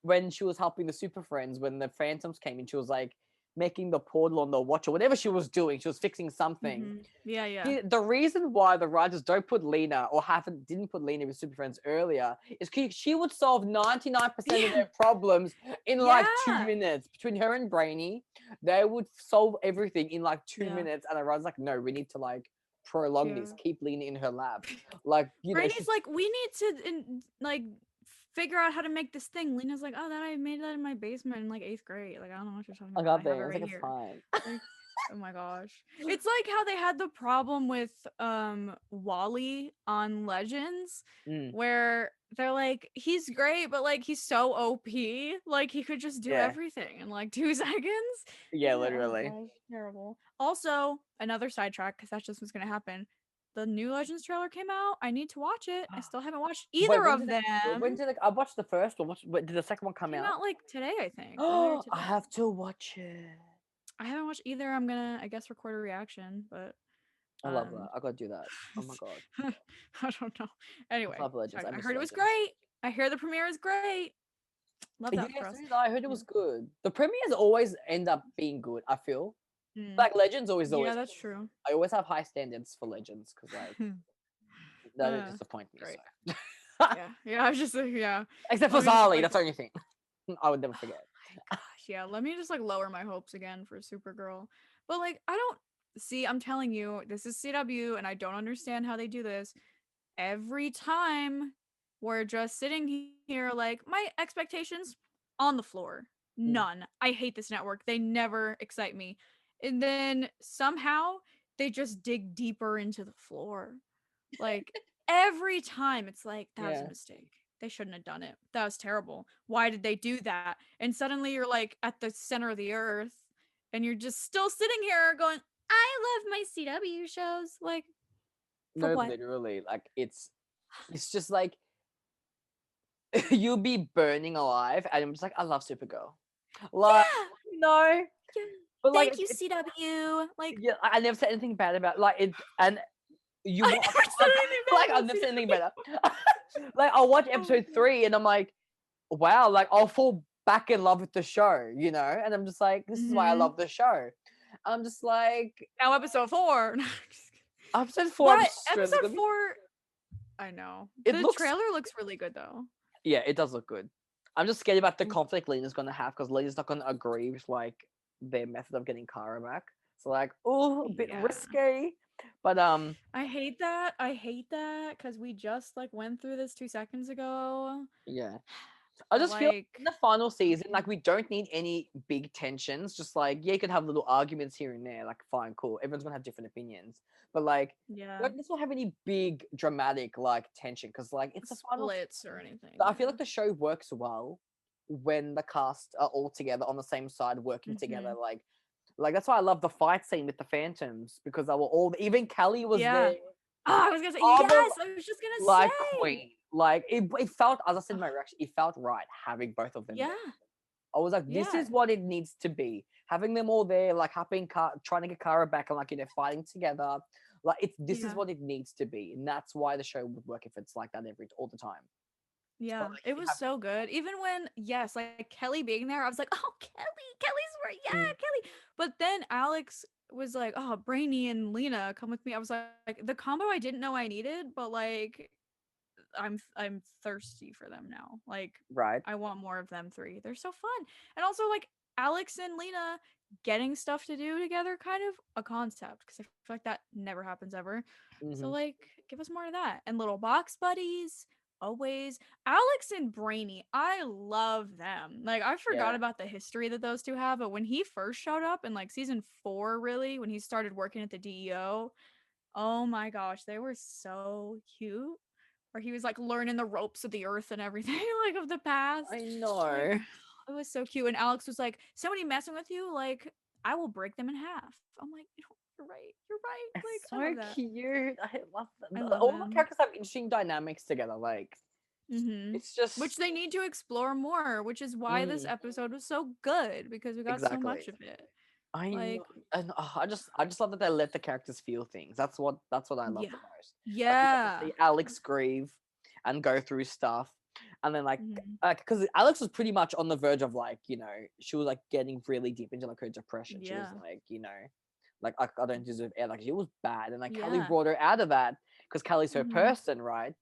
when she was helping the Super Friends, when the Phantoms came in, she was like making the portal on the watch or whatever she was doing. She was fixing something. Mm-hmm. Yeah. The reason why the writers don't put Lena or didn't put Lena with Super Friends earlier is because she would solve 99% of their problems in like 2 minutes. Between her and Brainy, they would solve everything in like 2 minutes. And the writers like, no, we need to like prolong this. Keep Lena in her lab. Like, Brainy's like, we need to figure out how to make this thing. Lena's like, oh, I made that in my basement in like 8th grade. Like, I don't know what you're talking about. I got there. I was like, it's fine. Oh my gosh. It's like how they had the problem with Wally on Legends Mm, where they're like he's great but like he's so OP, like he could just do yeah, everything in like 2 seconds. yeah, It's like, oh literally. gosh, terrible. Also, another sidetrack cuz that's just what's going to happen. The new Legends trailer came out. I need to watch it. I still haven't watched Wait, either of them. when did I watched the first one? Did the second one come Came out? out like today, I think, earlier Oh, I today. have to watch it. I haven't watched either. I'm going to I guess record a reaction, but I love that. I gotta do that. Oh my god. I don't know. I Anyway, love Legends. I I miss heard it was Legends. great. I hear the premiere is great. Love that for Yes, us. I heard it Yeah. was good. The premieres always end up being good, I feel. Mm. Like Legends Yeah, always that's true. I always have high standards for Legends because like that don't disappoint me. Great. So Yeah. Yeah. I was just like, yeah. except for Let me just Zali, like, that's the only thing. I would never oh forget. my gosh. Yeah. Let me just like lower my hopes again for Supergirl. But like, I don't see. I'm telling you, this is CW, and I don't understand how they do this. Every time we're just sitting here, like my expectations on the floor. Mm. None. I hate this network. They never excite me. And then somehow they just dig deeper into the floor. Like every time it's like that was a Yeah. mistake. They shouldn't have done it. That was terrible. Why did they do that? And suddenly you're like at the center of the earth and you're just still sitting here going, I love my CW shows. Like, for No, what? literally. Like it's just like you'll be burning alive and I'm just like, I love Supergirl. Like, Yeah. no. Yeah. But like Thank you, CW. Like, yeah, I never said anything bad about like it and you I watch never said like, anything bad like I've about never said anything CW. better. Like I'll watch Oh my episode god. 3 and I'm like, wow, like I'll fall back in love with the show, you know? And I'm just like, this is why I Mm-hmm. love the show. I'm just like, Now episode 4. No, I'm just kidding. episode 4 But episode is episode gonna be 4, I know. it The looks trailer looks really good though. yeah, it does look good. I'm just scared about the Mm. conflict Lena's gonna have because Lena's not gonna agree with like their method of getting Kara back. So like, oh, a bit Yeah. risky. But I hate that. I hate that because we just like went through this 2 seconds ago. yeah. I But just feel like, in the final season, okay. like we don't need any big tensions. Just like yeah, you can have little arguments here and there. Like fine, cool. Everyone's gonna have different opinions, but like Yeah, let's not have any big dramatic like tension because like it's the final. splits or anything. I feel Yeah. like the show works well when the cast are all together on the same side, working together. Mm-hmm. Like that's why I love the fight scene with the Phantoms because they were all even Callie was Yeah. there. Oh, I was gonna say Armor yes. I was just gonna like say. Queen. Like it felt as I said in my reaction, it felt right having both of them Yeah. there. I was like, this Yeah. is what it needs to be. Having them all there, like trying to get Kara back and like fighting together. Like this is Yeah. what it needs to be. And that's why the show would work if it's like that all the time. Yeah, But like it if you was so good. Even when, yes, like Kelly being there, I was like, oh, Kelly's right. have Yeah, Kelly. But then Alex was like, oh, Brainy and Lena, come with me. I was like, the combo I didn't know I needed, but like, I'm thirsty for them now. Like, right. I want more of them three. They're so fun. And also like Alex and Lena getting stuff to do together, kind of a concept because I feel like that never happens ever. So Hmm. like, give us more of that. And little box buddies, always. Alex and Brainy, I love them. Like I forgot Yeah. about the history that those two have, but when he first showed up in like season 4, really, when he started working at the DEO, oh my gosh, they were so cute. Where he was like learning the ropes of the earth and everything, like of the past. I Like know. it was so cute. And Alex was like, somebody messing with you, like I will break them in half. I'm like, you're right. You're right. It's Like I so love that. cute. I love I them. love All the him. characters have interesting dynamics together. Like Mm-hmm. it's just Which they need to explore more, which is why this mm, episode was so good because we got so exactly. much of it. I know, Like, and I just love that they let the characters feel things. That's what I love yeah. the most. Like we got to Yeah. see Alex grieve and go through stuff, and then Mm-hmm. because Alex was pretty much on the verge of like she was like getting really deep into like her depression. She was Yeah. like like I don't deserve air. Like she was bad, and like Callie Yeah. brought her out of that because Callie's her Mm-hmm. person, right?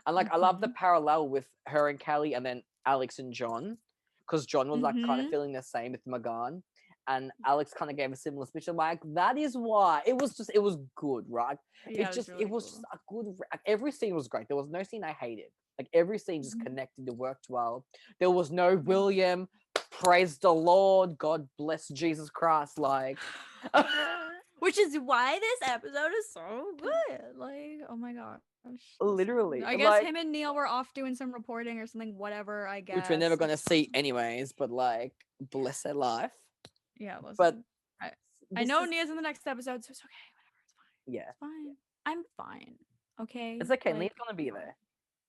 And like I love the Mm-hmm. parallel with her and Callie, and then Alex and John, because John was like kind of Mm-hmm. feeling the same with Magan and Alex kind of gave a similar speech. I'm like, that is why it was good, right? Yeah, it was It really was just cool. a good. Every scene was great. There was no scene I hated. Like every scene just Mm-hmm. connected. It worked well. There was no William praise the Lord, God bless Jesus Christ, like. Which is why this episode is so good. Like, oh my gosh. Literally. I guess him and Neil were off doing some reporting or something, whatever, I guess. Which we're never gonna see anyways, but like, bless their life. Yeah, listen. But I know Nia's in the next episode, so it's okay. Whatever, it's fine. Yeah. It's fine. I'm fine. Okay. It's okay. Like, Nia's gonna be there.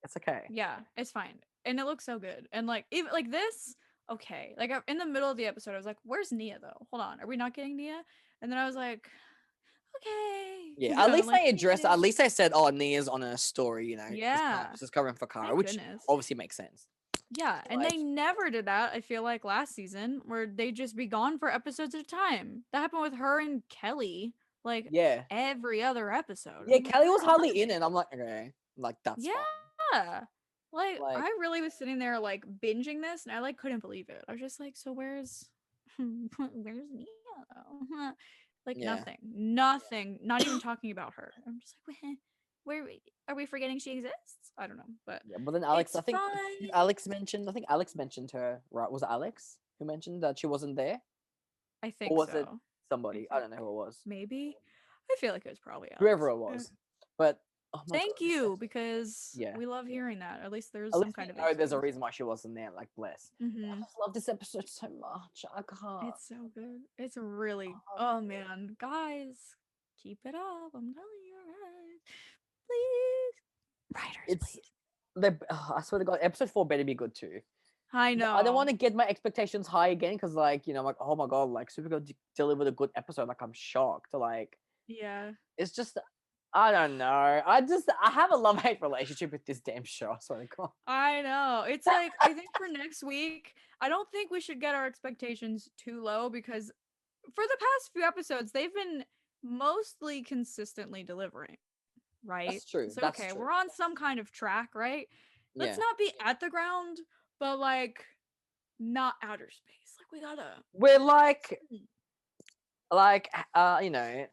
It's okay. Yeah, it's fine. And it looks so good. And like even like this, okay. Like in the middle of the episode, I was like, where's Nia though? Hold on. Are we not getting Nia? And then I was like, okay. Yeah, at least they addressed. At least they said, "Oh, Nia's on a story," you know. Yeah, just covering for Kara, which obviously makes sense. Yeah, and they never did that. I feel like last season, where they just be gone for episodes at a time. That happened with her and Kelly. Like, every other episode. Yeah, Kelly was hardly in it. I'm like, okay, like that's fine. Like I really was sitting there like binging this, and I like couldn't believe it. I was just like, so where's Nia? Like nothing, not even talking about her. I'm just like, where are we forgetting she exists? I don't know, but but then Alex, I think Alex mentioned her, right? Was it Alex who mentioned that she wasn't there? I think or was it somebody? I don't know who it was. Maybe I feel like it was probably Alex. Whoever it was, but. Oh Thank you, because we love hearing that. At least there's some kind of. Oh, there's a reason why she wasn't there. Like, bless. I just love this episode so much. I can't. It's so good. It's really. Oh man, guys, keep it up. I'm telling you, right? Please, writers, please. I swear to God, episode 4 better be good too. I know. I don't want to get my expectations high again because, like, you know, like, oh my God, like Supergirl delivered a good episode. Like, I'm shocked. Like, it's just. I don't know. I have a love-hate relationship with this damn show. I swear to God. I know. It's like, I think for next week, I don't think we should get our expectations too low, because for the past few episodes, they've been mostly consistently delivering, right? That's true. So, okay, we're on some kind of track, right? Let's not be at the ground, but like not outer space. Like we're like, you know,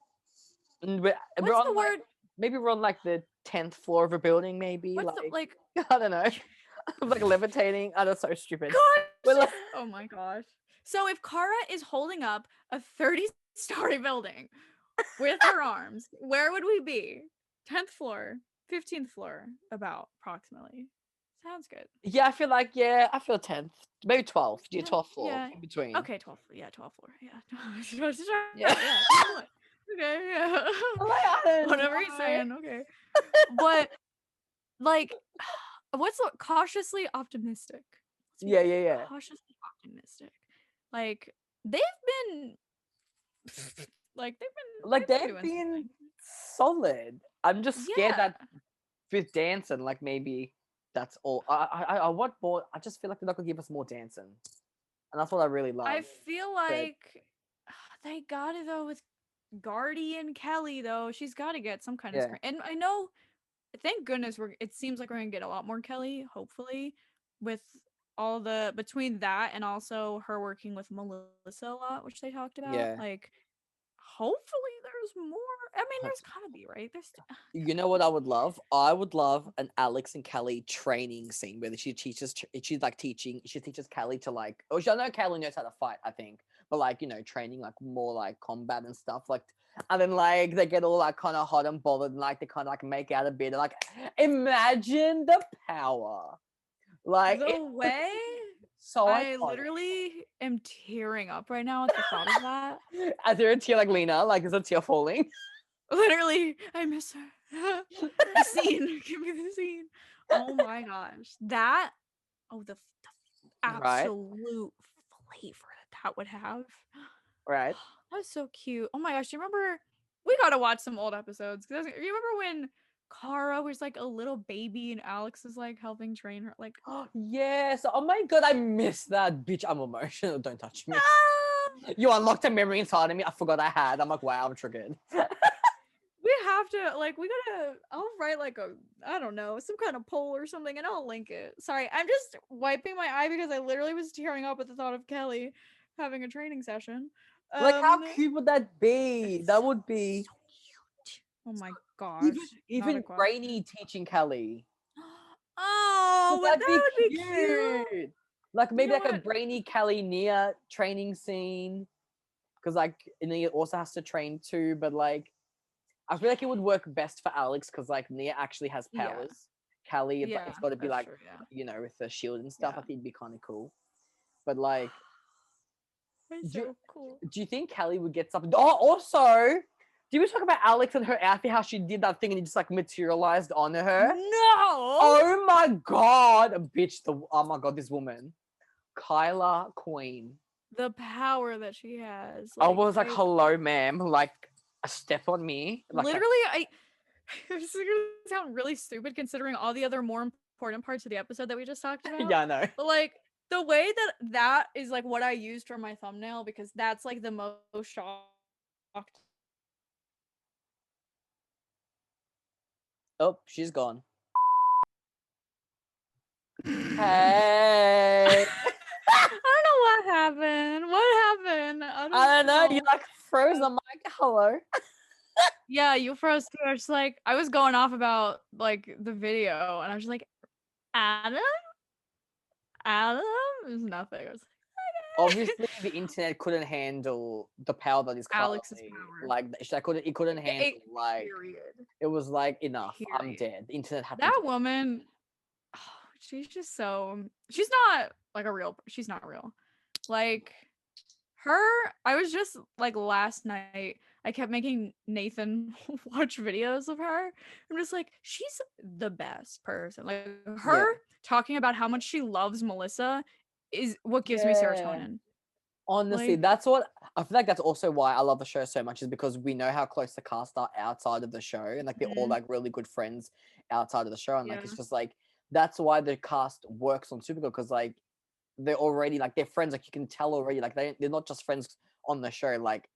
what's the word? Maybe we're on like the 10th floor of a building, maybe. What's like I don't know. Like levitating. Oh, that's so stupid. Oh my gosh. So if Kara is holding up a 30-story building with her arms, where would we be? 10th floor, 15th floor, about approximately. Sounds good. Yeah, I feel 10th. Maybe 12th. Yeah, 12th floor in between. Okay, 12th. Yeah, 12th floor. Yeah. Okay, yeah. Whatever he's saying, okay. But like, what's cautiously optimistic? Yeah. Cautiously optimistic. Like they've been solid. I'm just scared that with dancing, like maybe that's all. I want more. I just feel like they're not gonna give us more dancing, and that's what I really love. I feel like they got it though with Guardian Kelly, though. She's got to get some kind of screen. And I know, thank goodness, it seems like we're gonna get a lot more Kelly, hopefully, with all the between that and also her working with Melissa a lot, which they talked about. Like, hopefully there's more. I mean, there's gotta be, right? You know what I would love? I would love an Alex and Kelly training scene where she teaches Kelly to like. Oh, I know Kelly knows how to fight, I think. But like, you know, training like more like combat and stuff, like, and then like they get all like kind of hot and bothered and like they kind of like make out a bit. Like, imagine the power, like the way. So I literally am tearing up right now at the thought of that. Is there a tear like Lena? Like, is a tear falling? Literally, I miss her. The scene, give me the scene. Oh my gosh, the absolute flavor that would have. Right. That's so cute. Oh my gosh, do you remember? We gotta watch some old episodes. You remember when Kara was like a little baby and Alex is like helping train her? Like, yes. Oh my God, I miss that. Bitch, I'm emotional. Don't touch me. You unlocked a memory inside of me I forgot I had. I'm like, wow, I'm triggered. We have to, like, I'll write like I don't know, some kind of poll or something and I'll link it. Sorry, I'm just wiping my eye because I literally was tearing up at the thought of Kelly having a training session. Like, how cute would that be? That would be so cute. Oh my gosh. Even Brainy teaching Kelly. Oh, that would be cute. Like maybe like a brainy Callie Nia training scene. Because like Nia also has to train too, but like I feel like it would work best for Alex because like Nia actually has powers. Callie, it's got to be like you know, with the shield and stuff. I think it'd be kind of cool. But like, cool. Do you think Callie would get something? Oh, also, did we talk about Alex and her outfit? How she did that thing and it just like materialized on her? No. Oh my god, bitch! Oh my god, this woman, Kyla Queen. The power that she has. I was like, hello, ma'am. Like, a step on me. Like, literally, it's gonna sound really stupid considering all the other more important parts of the episode that we just talked about. Yeah, I know. But like the way that is like what I used for my thumbnail because that's like the most shocked. Oh, she's gone. Hey. I don't know what happened. What happened? I don't know. You like froze. I'm like, hello. Yeah, you froze too. I was like, I was going off about like the video, and I was just like, Adam, it was nothing. I was like, obviously, the internet couldn't handle the power that is Alex's power. Like, it couldn't handle like. Period. It was like enough. Period. I'm dead. The internet had that woman. Oh, she's just so. She's not like a real. She's not real. Like her. I was just like last night. I kept making Nathan watch videos of her. I'm just like, she's the best person. Like her talking about how much she loves Melissa is what gives me serotonin. Honestly, that's what I feel like. That's also why I love the show so much, is because we know how close the cast are outside of the show, and like they're all like really good friends outside of the show, and like it's just like that's why the cast works on Supergirl, because like they're already like they're friends. Like you can tell already, like they're not just friends on the show. Like,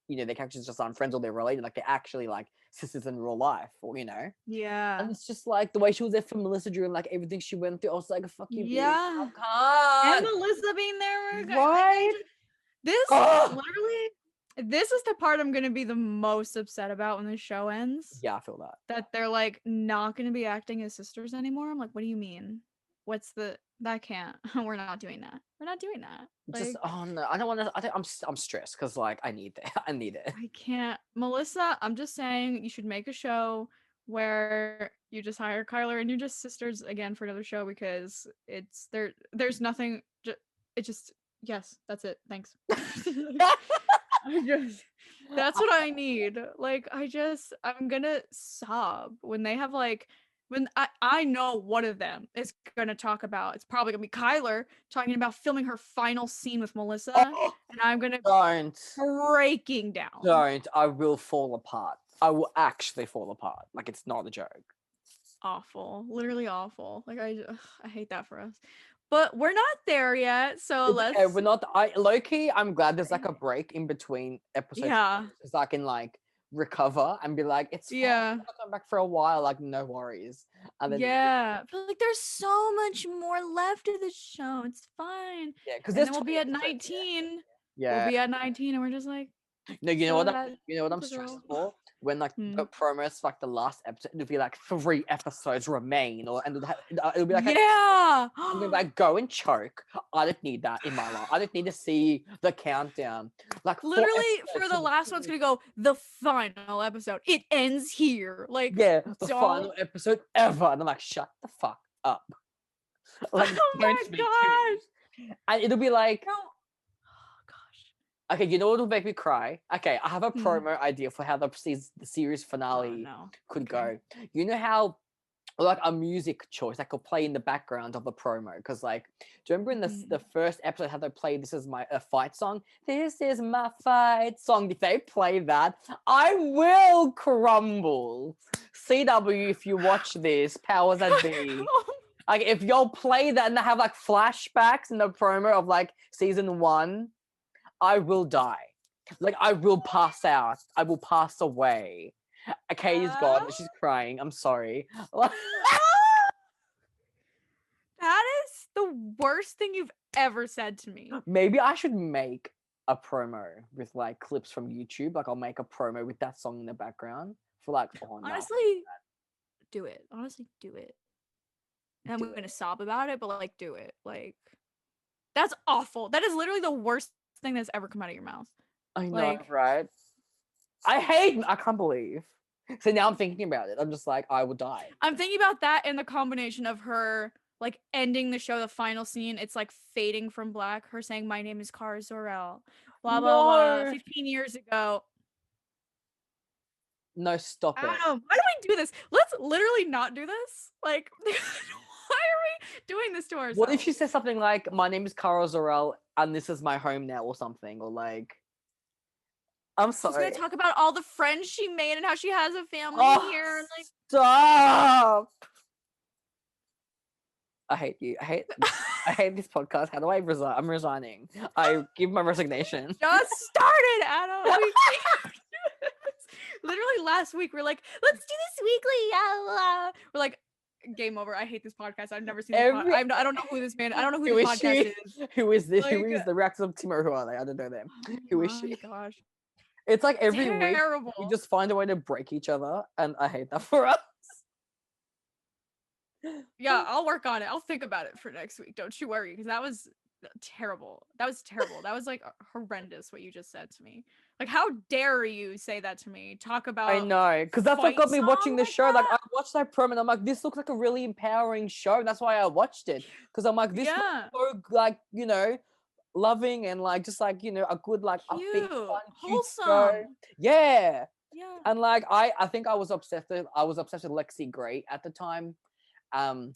you know, their characters just aren't friends or they're related. Like they're actually like sisters in real life, or you know. Yeah. And it's just like the way she was there for Melissa during like everything she went through. I was like, fuck you, yeah. bitch. And Melissa being there, right? This literally, this is the part I'm gonna be the most upset about when the show ends. Yeah, I feel that. That they're like not gonna be acting as sisters anymore. I'm like, what do you mean? That can't. We're not doing that. We're not doing that. Like, just no, I don't want to. I think I'm stressed because like I need that. I need it. I can't, Melissa. I'm just saying you should make a show where you just hire Kyler and you're just sisters again for another show because it's there. There's nothing. It just yes, that's it. Thanks. That's what I need. Like I'm gonna sob when they have like. When I know one of them is going to talk about, it's probably going to be Kyler talking about filming her final scene with Melissa. And I'm going to breaking down. Don't. I will fall apart. I will actually fall apart. Like, it's not a joke. Awful. Literally awful. Like, I hate that for us. But we're not there yet. So let's. Okay, we're not. Low-key, I'm glad there's like a break in between episodes. Yeah. Because I can like recover and be like, it's fine. I'll come back for a while, like no worries. And then but like there's so much more left of the show. It's fine. Yeah, because then we'll be at 19. We'll be at 19 and we're just like, no, you know what I'm stressed for? When like the promos for like the last episode, it'll be like 3 episodes remain, and it'll be like I'm gonna like go and choke. I don't need that in my life. I don't need to see the countdown. Like literally for the last one's gonna go the final episode. It ends here. Like the final episode ever, and I'm like, shut the fuck up. Like, oh my gosh. And it'll be like. Okay, you know what will make me cry? Okay, I have a promo idea for how the series finale could go. You know how, like, a music choice that could play in the background of the promo? Because, like, do you remember in the first episode how they played "This Is My Fight Song"? This is my fight song. If they play that, I will crumble. CW, if you watch this, powers that be. Like, if y'all play that and they have like flashbacks in the promo of like season 1. I will die. Like, I will pass out. I will pass away. Katie's gone. She's crying. I'm sorry. That is the worst thing you've ever said to me. Maybe I should make a promo with, like, clips from YouTube. Like, I'll make a promo with that song in the background for, like, honestly, do it. Honestly, do it. And I'm going to sob about it, but, like, do it. Like... That's awful. That is literally the worst thing that's ever come out of your mouth. I know, right? I can't believe. So now I'm thinking about it. I'm just like, I would die. I'm thinking about that and the combination of her like ending the show, the final scene. It's like fading from black. Her saying, "My name is Kara Zor-El." Blah blah blah. 15 years ago. No, stop it. Adam, why do we do this? Let's literally not do this. Like, why are we doing this to ourselves? What if she says something like, "My name is Kara Zor-El, and this is my home now," or something, or like, I'm sorry. She's gonna talk about all the friends she made and how she has a family here. And like, stop! I hate you. I hate this podcast. How do I resign? I'm resigning. I give my resignation. Just started, Adam. Literally last week, we're like, let's do this weekly. We're like, game over. I hate this podcast. I've never seen this podcast. I don't know who this man. I don't know who this podcast is. Who is this? Like, who is the Reactors of Tea-morrow? Who are they? I don't know them. Who is she? Oh my gosh. It's like every week we just find a way to break each other, and I hate that for us. Yeah, I'll work on it. I'll think about it for next week. Don't you worry, because that was terrible. That was terrible. That was like horrendous what you just said to me. Like, how dare you say that to me? Talk about I know, because that's what got me watching the show. Like, I watched that promo and I'm like, this looks like a really empowering show. That's why I watched it, because I'm like, this looks so, like, you know, loving and like just like, you know, a good like cute, upbeat, fun, wholesome show. Yeah. Yeah. And like I think I was obsessed with Lexi Gray at the time. And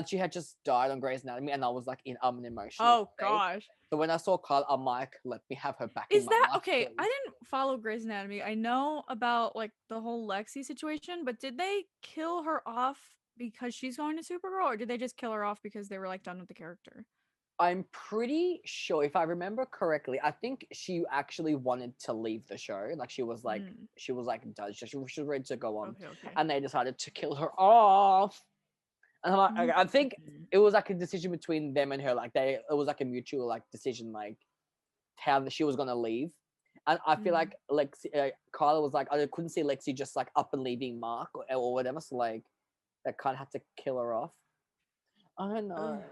she had just died on Grey's Anatomy, and I was like in an emotional. Oh gosh. So when I saw Carl, I'm like, let me have her back. Is that okay? Please. I didn't follow Grey's Anatomy. I know about like the whole Lexi situation, but did they kill her off because she's going to Supergirl, or did they just kill her off because they were like done with the character? I'm pretty sure, if I remember correctly, I think she actually wanted to leave the show. Like she was like done. She was ready to go on, and they decided to kill her off. And I'm like, I think it was like a decision between them and her. Like it was like a mutual like decision, like how she was gonna leave. And I feel like Lexi, Carla was like, I couldn't see Lexi just like up and leaving Mark or whatever. So like, that kind of had to kill her off. I don't know.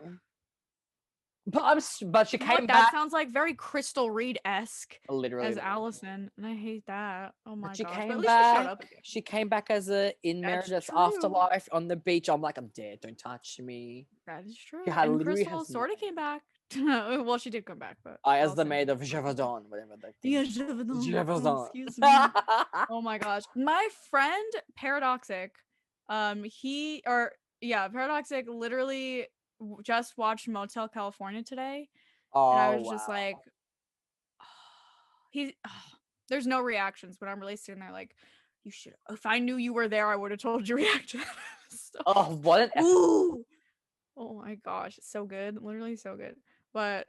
But she came back. That sounds like very Crystal Reed-esque. Literally. As Allison. And I hate that. Oh my gosh. She came back as in Meredith's afterlife on the beach. I'm like, I'm dead. Don't touch me. That is true. And Crystal sort of came back. Well, she did come back, but as the maid of Gévaudan, whatever that thing. Yeah, Gévaudan. Oh, excuse me. Oh my gosh. My friend Paradoxic, Paradoxic literally just watched Motel California today, and I was just like, there's no reactions, but I'm really sitting there like, you should. If I knew you were there, I would have told you reaction. What an ooh. Oh my gosh, it's so good, literally so good. But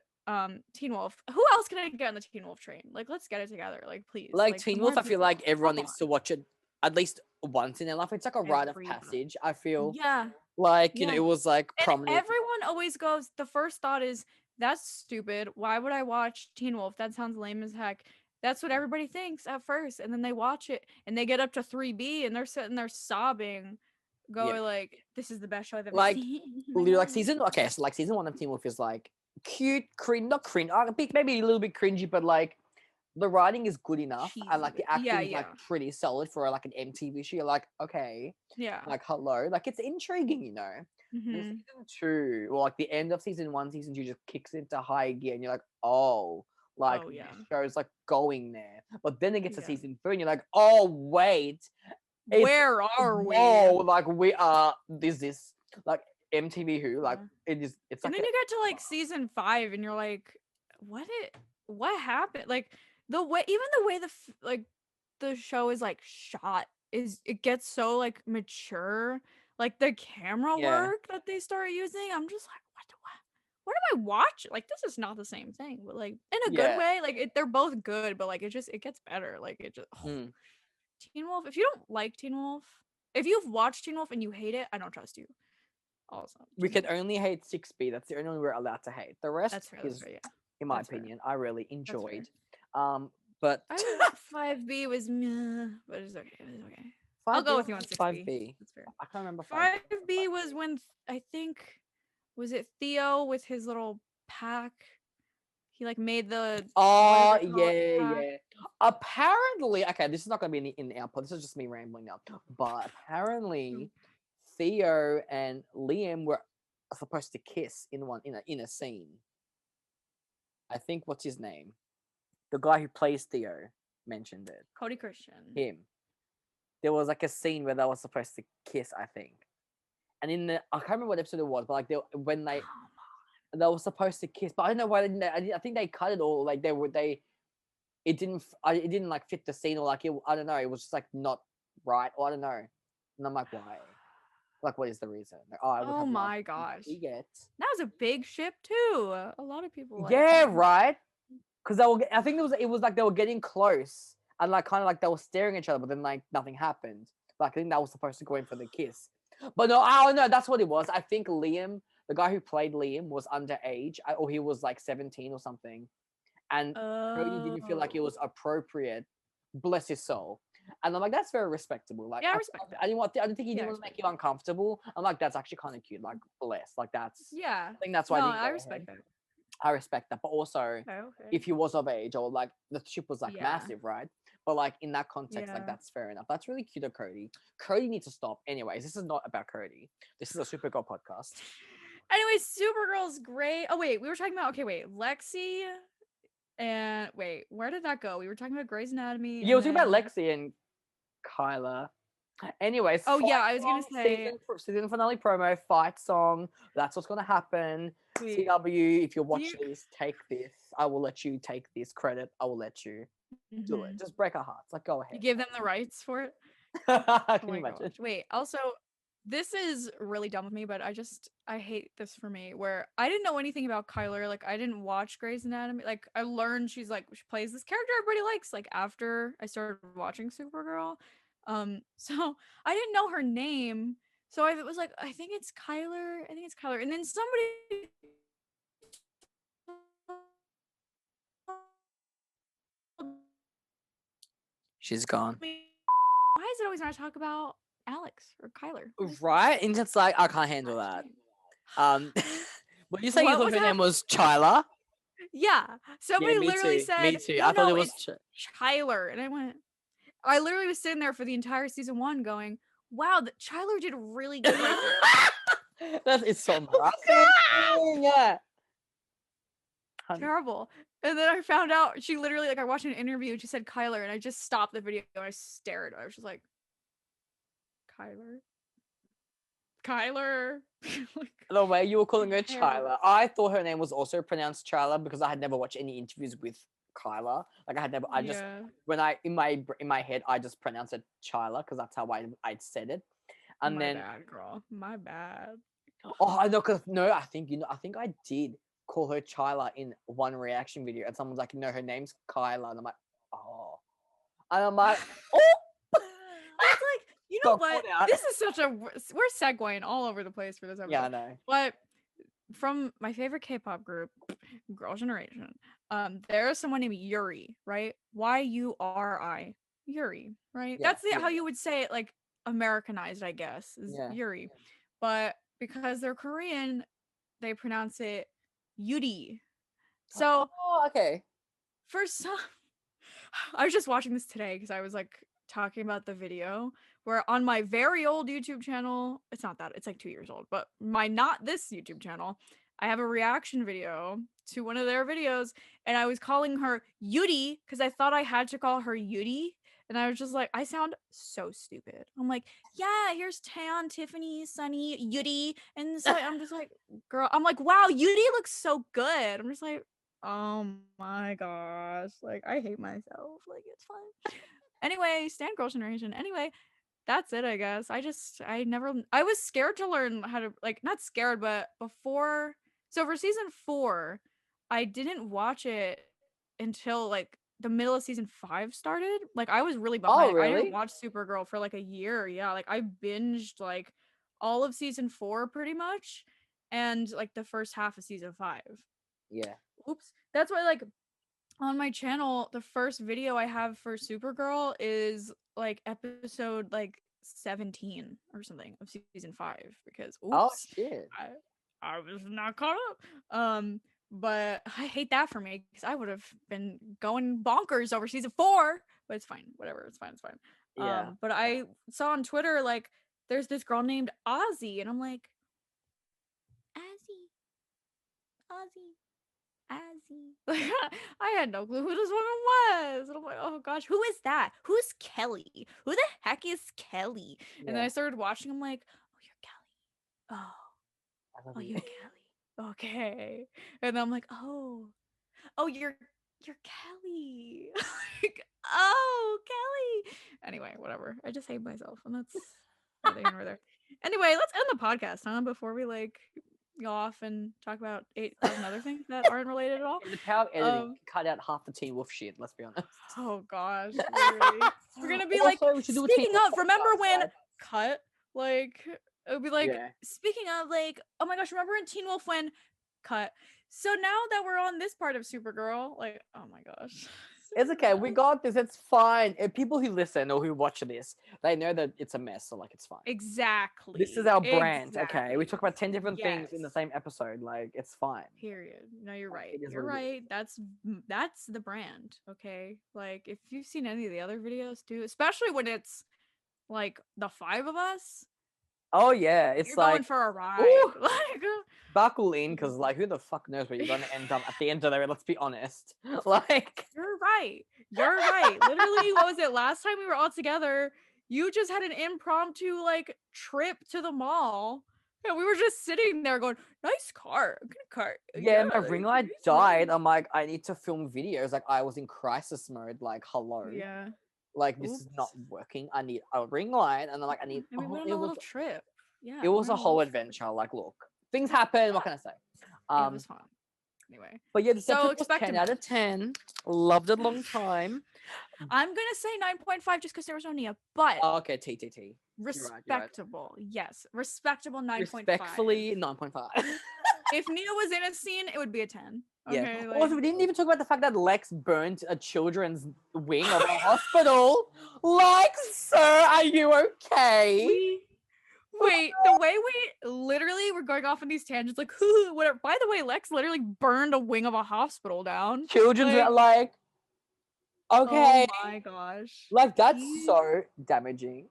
Teen Wolf. Who else can I get on the Teen Wolf train? Like, let's get it together, like please. Like Teen Wolf, I feel like everyone needs to watch it at least once in their life. It's like a rite of passage. I feel. Yeah. Like, you know, it was like prominent. And everyone always goes, the first thought is, that's stupid. Why would I watch Teen Wolf? That sounds lame as heck. That's what everybody thinks at first. And then they watch it and they get up to 3B and they're sitting there sobbing, going like, this is the best show I've ever seen. Like season 1 of Teen Wolf is like cute, not cringe, maybe a little bit cringy, but like the writing is good enough and like the acting is like pretty solid for like an MTV show. You're like, okay, like hello, like it's intriguing, you know. Season 2, or like the end of season 1, season 2 just kicks into high gear, and you're like, the show's like going there. But then it gets to season 3, and you're like, oh wait, where are we? Oh, like we are. This like MTV Who like it is. It's and like then you get to like season 5, and you're like, what happened? Like the way the show is like shot it gets so like mature. Like the camera work that they start using, I'm just like, what am I watching? Like, this is not the same thing, but like in a good way. Like they're both good, but like it gets better. Like it just Teen Wolf. If you don't like Teen Wolf, if you've watched Teen Wolf and you hate it, I don't trust you. Also, we can only hate 6B. That's the only one we're allowed to hate. The rest is, in my opinion, I really enjoyed. But I thought 5B was meh, but it's okay. It's okay. I'll go with you on 6B. That's fair. I can't remember 5B was when I think, was it Theo with his little pack. He like made the yeah. Apparently, okay, this is not gonna be in the output. This is just me rambling now. But apparently, Theo and Liam were supposed to kiss in a scene. I think what's his name? The guy who plays Theo mentioned it. Cody Christian. Him. There was like a scene where they were supposed to kiss, I think. And I can't remember what episode it was, but like they were supposed to kiss, but I don't know why they didn't. I think they cut it, or like it didn't like fit the scene, or like I don't know, it was just like not right, or I don't know. And I'm like, why? Like, what is the reason? Like, oh my gosh, that was a big ship too. A lot of people. Yeah, right. Because I think it was like they were getting close and like kind of like they were staring at each other, but then like nothing happened. Like I think that was supposed to go in for the kiss, but no, I don't know. That's what it was. I think Liam, the guy who played Liam, was underage, or he was like 17 or something, and Cody didn't feel like it was appropriate. Bless his soul. And I'm like, that's very respectable. Like, yeah, I respect that. I didn't think he didn't want to make you uncomfortable. I'm like, that's actually kind of cute. Like, bless. Like, that's. Yeah. I think that's why I respect that. I respect that. But also, if he was of age, or like the ship was like massive, right? But like in that context, like that's fair enough. That's really cute of Cody. Cody needs to stop. Anyways, this is not about Cody. This is a Supergirl podcast. Anyways, Supergirl's great. Oh wait, we were talking about Lexi. And wait, where did that go? We were talking about Grey's Anatomy. Yeah, we were talking about Lexi and Kyla. Anyways. Oh yeah, I was gonna say season finale promo, fight song. That's what's gonna happen. Wait, CW, if you're watching this, take this. I will let you take this credit. I will let you do it. Just break our hearts. Like, go ahead. You give them the rights for it. Can you imagine? Gosh. Wait, also, this is really dumb of me, but I hate this for me, where I didn't know anything about Kyler. Like, I didn't watch Grey's Anatomy. Like, I learned she plays this character everybody likes, like, after I started watching Supergirl. So I didn't know her name. So I was like, I think it's Kyler. And then somebody she's gone. Why is it always when I talk about Alex or Kyler? Right? And it's like, I can't handle that. But you saying you thought her name was Chyla? Yeah. Somebody literally said, me too. I thought it was Chyler. And I literally was sitting there for the entire season 1 going, wow, Chyler did really good. That is so embarrassing. Yeah. Terrible. And then I found out she literally, I watched an interview and she said Kyler, and I just stopped the video and I stared. I was just like, Kyler. The way you were calling her Chyla, I thought her name was also pronounced Chyla because I had never watched any interviews with Kyla. Like I had never. I just when I in my head I just pronounced it Chyla because that's how I said it. And my bad, girl. My bad. Oh, I know. Cause no, I think I did call her Chyla in one reaction video, and someone's like, "No, her name's Kyla," and I'm like, "Oh," and I'm like, "Oh." It's like, you know what? This is we're segueing all over the place for this episode. Yeah, I know. But from my favorite K-pop group, Girl Generation, there is someone named Yuri, right? Yuri, Yuri, right? Yeah, That's how you would say it, like Americanized, I guess, is Yuri. But because they're Korean, they pronounce it Yuri. So, okay. For some, I was just watching this today because I was like talking about the video where on my very old YouTube channel, it's not that, it's like 2 years old, but my not this YouTube channel, I have a reaction video to one of their videos, and I was calling her Yuri because I thought I had to call her Yuri, and I was just like, I sound so stupid. I'm like, yeah, here's Tan, Tiffany, Sunny, Yuri, and so I'm just like, girl, I'm like, wow, Yuri looks so good. I'm just like, oh my gosh, like I hate myself. Like it's fine. Anyway, stand Girl Generation. Anyway, that's it, I guess. I was scared to learn how to, like, not scared, but before. So for season 4, I didn't watch it until like the middle of season 5 started. Like I was really behind. Oh, really? I didn't watch Supergirl for like a year. Yeah, like I binged like all of season 4 pretty much, and like the first half of season 5. Yeah. Oops. That's why, like, on my channel, the first video I have for Supergirl is like episode like 17 or something of season 5 because oops, oh shit, I was not caught up. But I hate that for me because I would have been going bonkers over season 4. But it's fine. Whatever. It's fine. It's fine. Yeah. But I saw on Twitter like there's this girl named Ozzy, and I'm like, Ozzy, Ozzy. Azzy. Like, I had no clue who this woman was. And I'm like, oh gosh, who is that? Who's Kelly? Who the heck is Kelly? And then I started watching. I'm like, oh, you're Kelly. Oh, you're Kelly. Okay. And then I'm like, oh, you're Kelly. Like, oh, Kelly. Anyway, whatever. I just hate myself, and that's neither here nor there. Anyway, let's end the podcast, huh? Before we like go off and talk about 8,000 other things that aren't related at all. In the power of editing, cut out half the Teen Wolf shit. Let's be honest. Oh gosh, literally. We're gonna be like, speaking of, remember when cut? Like, it would be like, speaking of, like, oh my gosh, remember in Teen Wolf when cut? So now that we're on this part of Supergirl, like, oh my gosh. It's okay. We got this. It's fine. And people who listen or who watch this, they know that it's a mess. So, like, it's fine. Exactly. This is our brand. Okay. We talk about 10 different things in the same episode. Like, it's fine. Period. No, you're right. You're right. That's the brand. Okay. Like, if you've seen any of the other videos too, especially when it's like the 5 of us. Oh yeah, it's you're like going for a ride. Like, buckle in, because like who the fuck knows where you're gonna end up at the end of the. Let's be honest. Like, you're right. You're right. Literally, what was it? Last time we were all together, you just had an impromptu like trip to the mall. And we were just sitting there going, nice car. Good car. Yeah, my ring light died. I'm like, I need to film videos. Like, I was in crisis mode. Like, hello. Yeah. Like, this is not working. I need a ring light. And then, like, I need... And we went on a little trip. Yeah. It was a whole adventure. Like, look. Things happen. What can I say? It was fun. Anyway. But yeah, this episode was 10 out of 10. Loved it a long time. I'm going to say 9.5 just because there was no Nia. But... Oh, okay, T. Respectable. Right. Yes. Respectable 9.5. Respectfully, 9.5. If Nia was in a scene, it would be a 10. Okay, yeah. Also, we didn't even talk about the fact that Lex burnt a children's wing of a hospital. Like, sir, are you okay? Wait, the way we literally were going off on these tangents, like, whatever. By the way, Lex literally burned a wing of a hospital down. Children's like, okay. Oh my gosh. Like, that's so damaging.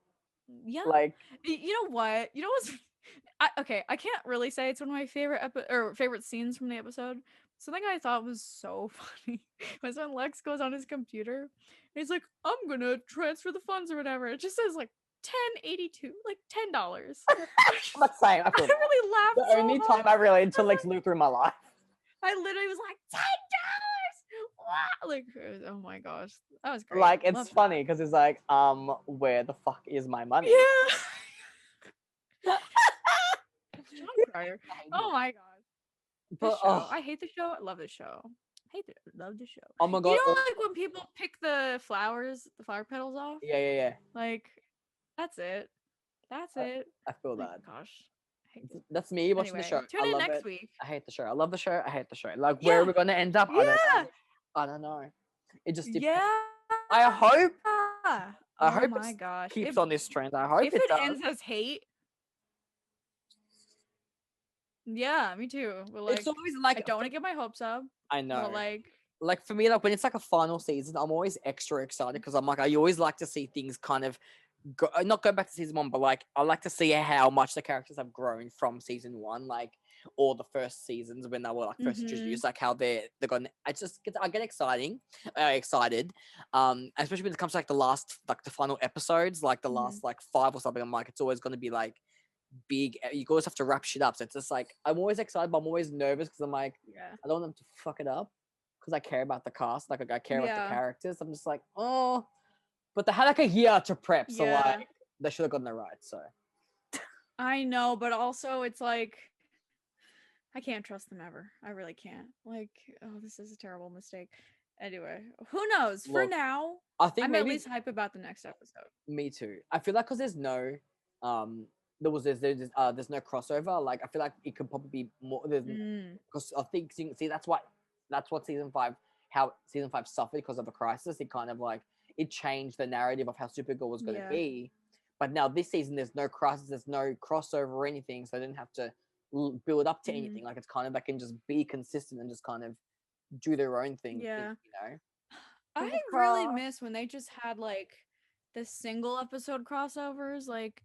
Yeah. Like, you know what? You know what's... I can't really say it's one of my favorite scenes from the episode. Something I thought was so funny was when Lex goes on his computer and he's like, I'm gonna transfer the funds or whatever. It just says like $10.82, like $10. I'm not saying. I really laughed. The only time I related to Lex Luthor in my life. I literally was like, $10. Wow. Like, oh my gosh, that was great. Like, it's funny because it's like, where the fuck is my money? Yeah. Oh my god. But I hate the show. I love the show. Love the show. Oh my god. You know, like when people pick the flower petals off? Yeah. Like, that's it. It. I feel that. Gosh. That's me watching the show. Tune in next week. I hate the show. I love the show. I hate the show. Like, where are we gonna end up? I don't know. It just depends. Yeah. I hope. I hope my gosh. Keeps on this trend. I hope if it ends as hate. Yeah, me too. But like, it's always like, I don't want to get my hopes up. I know. But like for me, like when it's like a final season, I'm always extra excited because I'm like, I always like to see things kind of not go back to season 1, but like I like to see how much the characters have grown from season 1, like or the first seasons when they were like first introduced, like how they're gone. I get excited, especially when it comes to like the last, like the final episodes, like the last like 5 or something. I'm like, it's always going to be like big. You always have to wrap shit up, so it's just like I'm always excited, but I'm always nervous because I'm like, I don't want them to fuck it up because I care about the cast, like I care about the characters. I'm just like, oh, but they had like a year to prep, so like they should have gotten it right. So I know, but also it's like I can't trust them ever. I really can't. Like, oh, this is a terrible mistake. Anyway, who knows? For now, I think I'm at least hype about the next episode. Me too. I feel like because there's no there's no crossover. Like I feel like it could probably be more. Because I think that's what season 5 suffered because of the crisis. It kind of like it changed the narrative of how Supergirl was going to be. But now this season, there's no crisis, there's no crossover or anything, so I didn't have to build up to anything. Like it's kind of, they can just be consistent and just kind of do their own thing. Yeah. You know. I really miss when they just had like the single episode crossovers. Like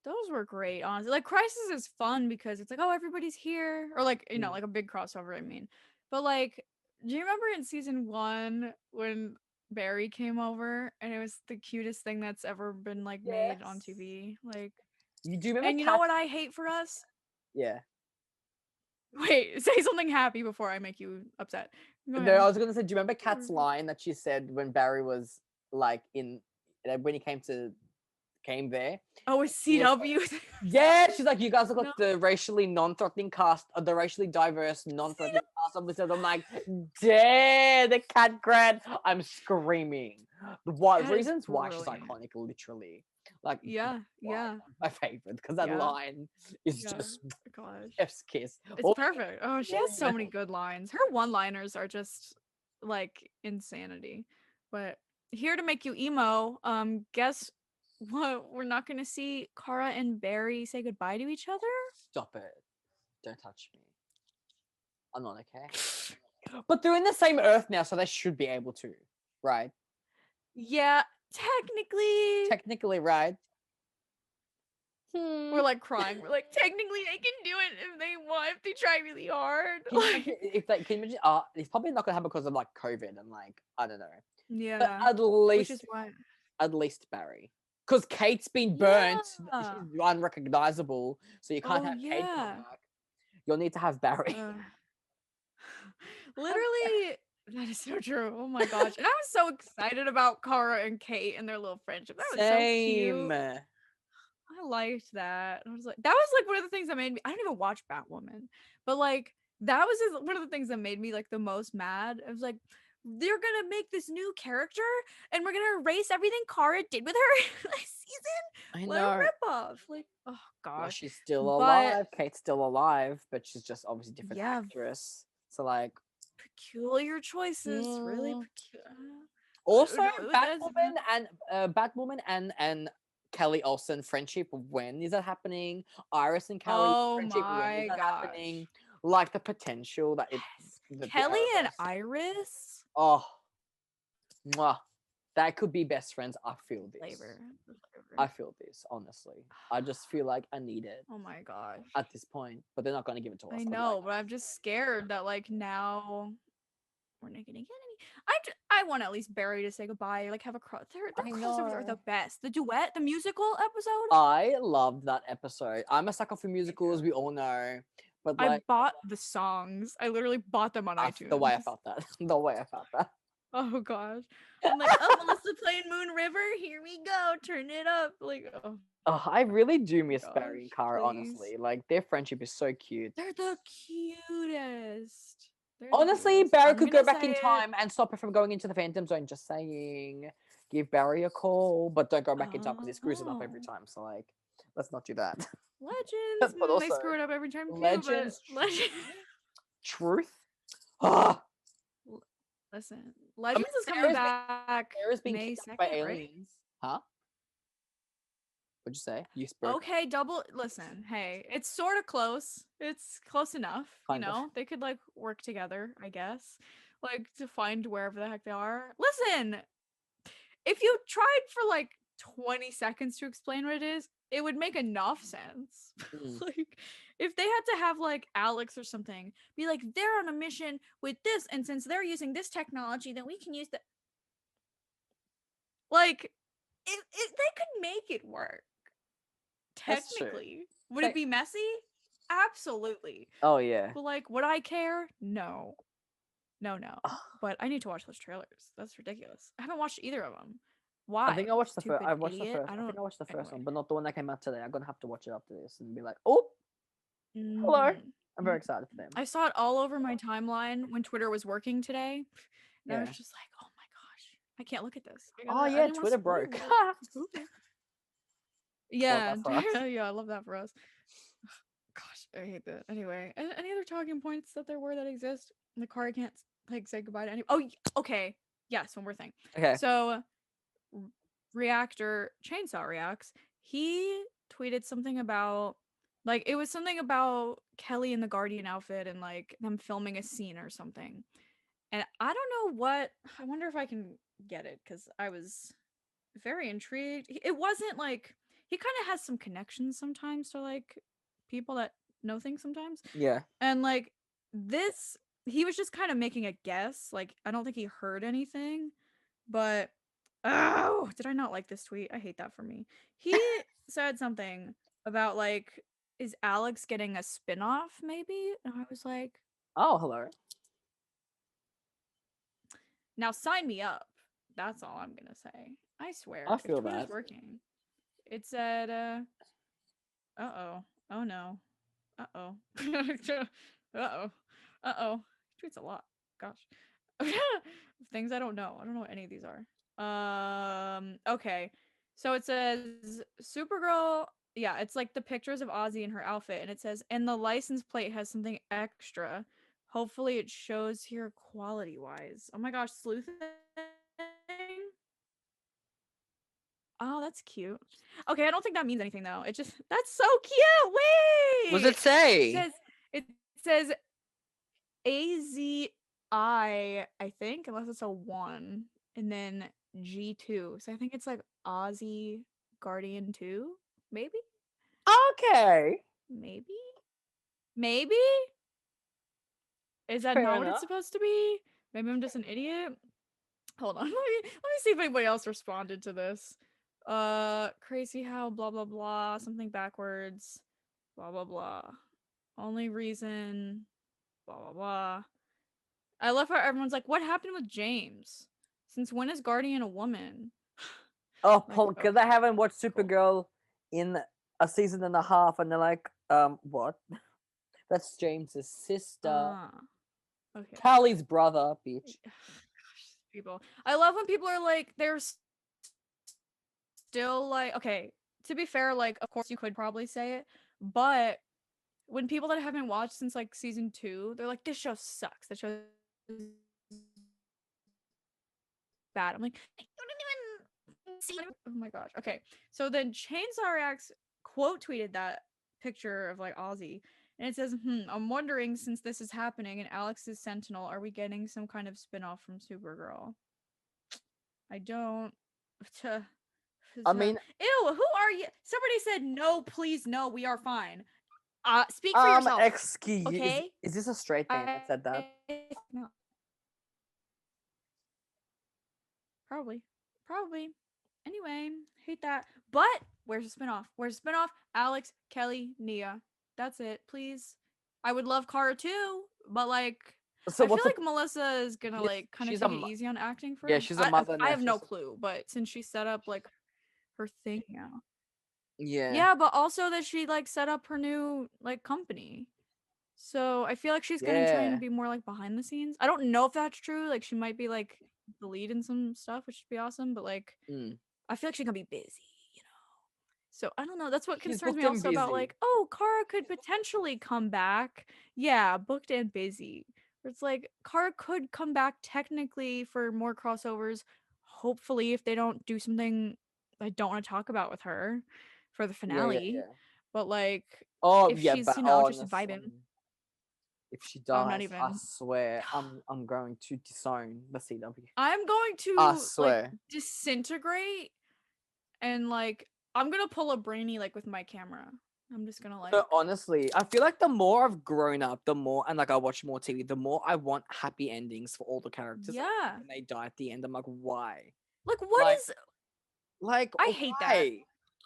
those were great, honestly. Like Crisis is fun because it's like, oh, everybody's here, or like, you know, like a big crossover. I mean, but like, do you remember in season 1 when Barry came over and it was the cutest thing that's ever been like made on TV? Like, you do remember? And you know what I hate for us? Yeah. Wait, say something happy before I make you upset. No, I was gonna say, do you remember Kat's line that she said when Barry was like when he came there? Oh, it's CW. Like, yeah, she's like, you guys look like the racially non-threatening cast, or the racially diverse non-threatening cast of this. I'm like, damn, the Cat grad. I'm screaming. The reasons why she's iconic, literally. Like, yeah, my favorite, because that line is just chef's kiss. It's perfect. Oh, she has so many good lines. Her one-liners are just like insanity. But here to make you emo, guess what? We're not gonna see Kara and Barry say goodbye to each other. Stop it! Don't touch me. I'm not okay. But they're in the same Earth now, so they should be able to, right? Yeah, technically, right? We're like crying. We're like, technically, they can do it if they want, if they try really hard. Can you imagine? It's probably not gonna happen because of like COVID and like I don't know. Yeah, but at least Barry, because Kate's been burnt. She's unrecognizable, so you can't have Kate come back. You'll need to have Barry. Literally, that is so true. Oh my gosh. And I was so excited about Kara and Kate and their little friendship. That was so cute. I liked that. I was like, that was like one of the things that made me, I don't even watch Batwoman, but like that was one of the things that made me like the most mad. I was like, they're gonna make this new character and we're gonna erase everything Kara did with her this season. I know. Like a ripoff. Like, oh gosh. Well, she's still alive. Kate's still alive, but she's just obviously different actress. So like peculiar choices. Really peculiar. Also, Batwoman and Kelly Olsen friendship. When is that happening? Iris and Kelly friendship. When is that happening? Like the potential that it's Kelly and Iris. Oh, mwah. That could be best friends. I feel this. Flavor. I feel this, honestly. I just feel like I need it. Oh my gosh. At this point. But they're not going to give it to us. I know, but I'm just scared that like now we're not gonna get any. I want at least Barry to say goodbye. Like have a their crossovers are the best. The duet, the musical episode. I loved that episode. I'm a sucker for musicals, we all know. But like, I bought the songs. I literally bought them on iTunes. The way I felt that. Oh gosh. I'm like, oh, Melissa playing Moon River. Here we go. Turn it up. Like, oh. I really do miss Barry and Kara, honestly. Like, their friendship is so cute. They're the cutest. Honestly, Barry could go back in time and stop her from going into the Phantom Zone. Just saying. Give Barry a call, but don't go back in time because he screws it up every time. So, like, let's not do that. Legends. But also, they screw it up every time. Legends. Truth. Listen, Legends is coming back. Sarah's being kidnapped by aliens. Right? Huh? What'd you say? You spoke. Okay, listen, hey, it's sort of close. It's close enough. Kind of. They could like work together, I guess. Like to find wherever the heck they are. Listen, if you tried for like 20 seconds to explain what it is, it would make enough sense. Like if they had to have like Alex or something be like, they're on a mission with this, and since they're using this technology, then we can use the like they could make it work. Technically. Would it be messy? Absolutely. Oh yeah. But like, would I care? No. But I need to watch those trailers. That's ridiculous. I haven't watched either of them. Why? I think I watched the first. I think I watched the first one, but not the one that came out today. I'm gonna have to watch it after this and be like, oh, hello. I'm very excited for them. I saw it all over my timeline when Twitter was working today, and I was just like, oh my gosh, I can't look at this. Twitter broke. Yeah, yeah, I love that for us. Gosh, I hate that. Anyway, any other talking points that there were that exist? The car can't like say goodbye to anyone. Oh, okay. Yes, one more thing. Okay. So, Chainsaw Reacts. He tweeted something about Like it was something about Kelly in the Guardian outfit and like them filming a scene or something. And I don't know what, I wonder if I can get it because I was very intrigued. It wasn't like, he kind of has some connections sometimes to like people that know things sometimes. Yeah. And like this, he was just kind of making a guess. Like I don't think he heard anything, but oh, did I not like this tweet? I hate that for me. He said something about like, is Alex getting a spin-off maybe? And I was like, oh, hello. Now sign me up. That's all I'm gonna say. I swear. I If feel Twitter's bad. working. It said uh-oh. Oh no. Uh-oh. uh-oh. Uh-oh. Tweets a lot. Gosh. Things I don't know. I don't know what any of these are. Okay. So it says Supergirl, yeah, it's like the pictures of Ozzy in her outfit, and it says, and the license plate has something extra. Hopefully it shows here quality wise. Oh my gosh, sleuthing. Oh, that's cute. Okay, I don't think that means anything though. It just, that's so cute. What does Wait. it say? It says AZI, I think, unless it's a 1, and then G2. So I think it's like Aussie Guardian 2, maybe? Okay. Maybe? Maybe? Is that Fair not what it's enough. supposed to be? Maybe I'm just an idiot. Hold on. Let me see if anybody else responded to this. Crazy how blah blah blah, something backwards. Blah blah blah. Only reason blah blah blah. I love how everyone's like, what happened with James? Since when is Guardian a woman? Oh, Like, because okay, I haven't watched cool. Supergirl in a season and a half, and they're like, what? That's James's sister. Okay. Callie's brother, bitch. People. I love when people are like, they're still like, okay, to be fair, like, of course you could probably say it, but when people that haven't watched since like season 2, they're like, this show sucks. This show is bad. I'm like, you didn't even see. Oh my gosh. Okay. So then Chainsaw Reacts quote tweeted that picture of like Ozzy. And it says, I'm wondering since this is happening in Alex's Sentinel, are we getting some kind of spin-off from Supergirl? I don't. I mean, Ew, who are you? Somebody said, no, please, no, we are fine. Speak for yourself. excuse, Okay? is this a straight man that said that? No. Probably. Probably. Anyway, hate that. But where's the spinoff? Where's the spinoff? Alex, Kelly, Nia. That's it, please. I would love Kara too, but like, So I feel what's like Melissa is gonna like kind of she's take it easy on acting for. yeah, she's a mother I now. have no clue, but since she set up like her thing now. Yeah. Yeah, but also that she like set up her new like company. So I feel like she's gonna try and be more like behind the scenes. I don't know if that's true. Like she might be like the lead in some stuff, which would be awesome. But like, I feel like she's gonna be busy, you know. So I don't know. That's what concerns me also about like, oh, Kara could potentially come back. Yeah, booked and busy. It's like Kara could come back technically for more crossovers. Hopefully, if they don't do something I don't want to talk about with her for the finale. But like, if she's just vibing. If she I'm not dies, I even. swear I'm going to disown the CW. I'm going I to like swear. disintegrate and like I'm gonna pull a brainy like with my camera. I'm just gonna like. No, honestly, I feel like the more I've grown up, the more and like I watch more TV, the more I want happy endings for all the characters. Yeah. Like, when they die at the end, I'm like, why? Like what is? Like I hate that.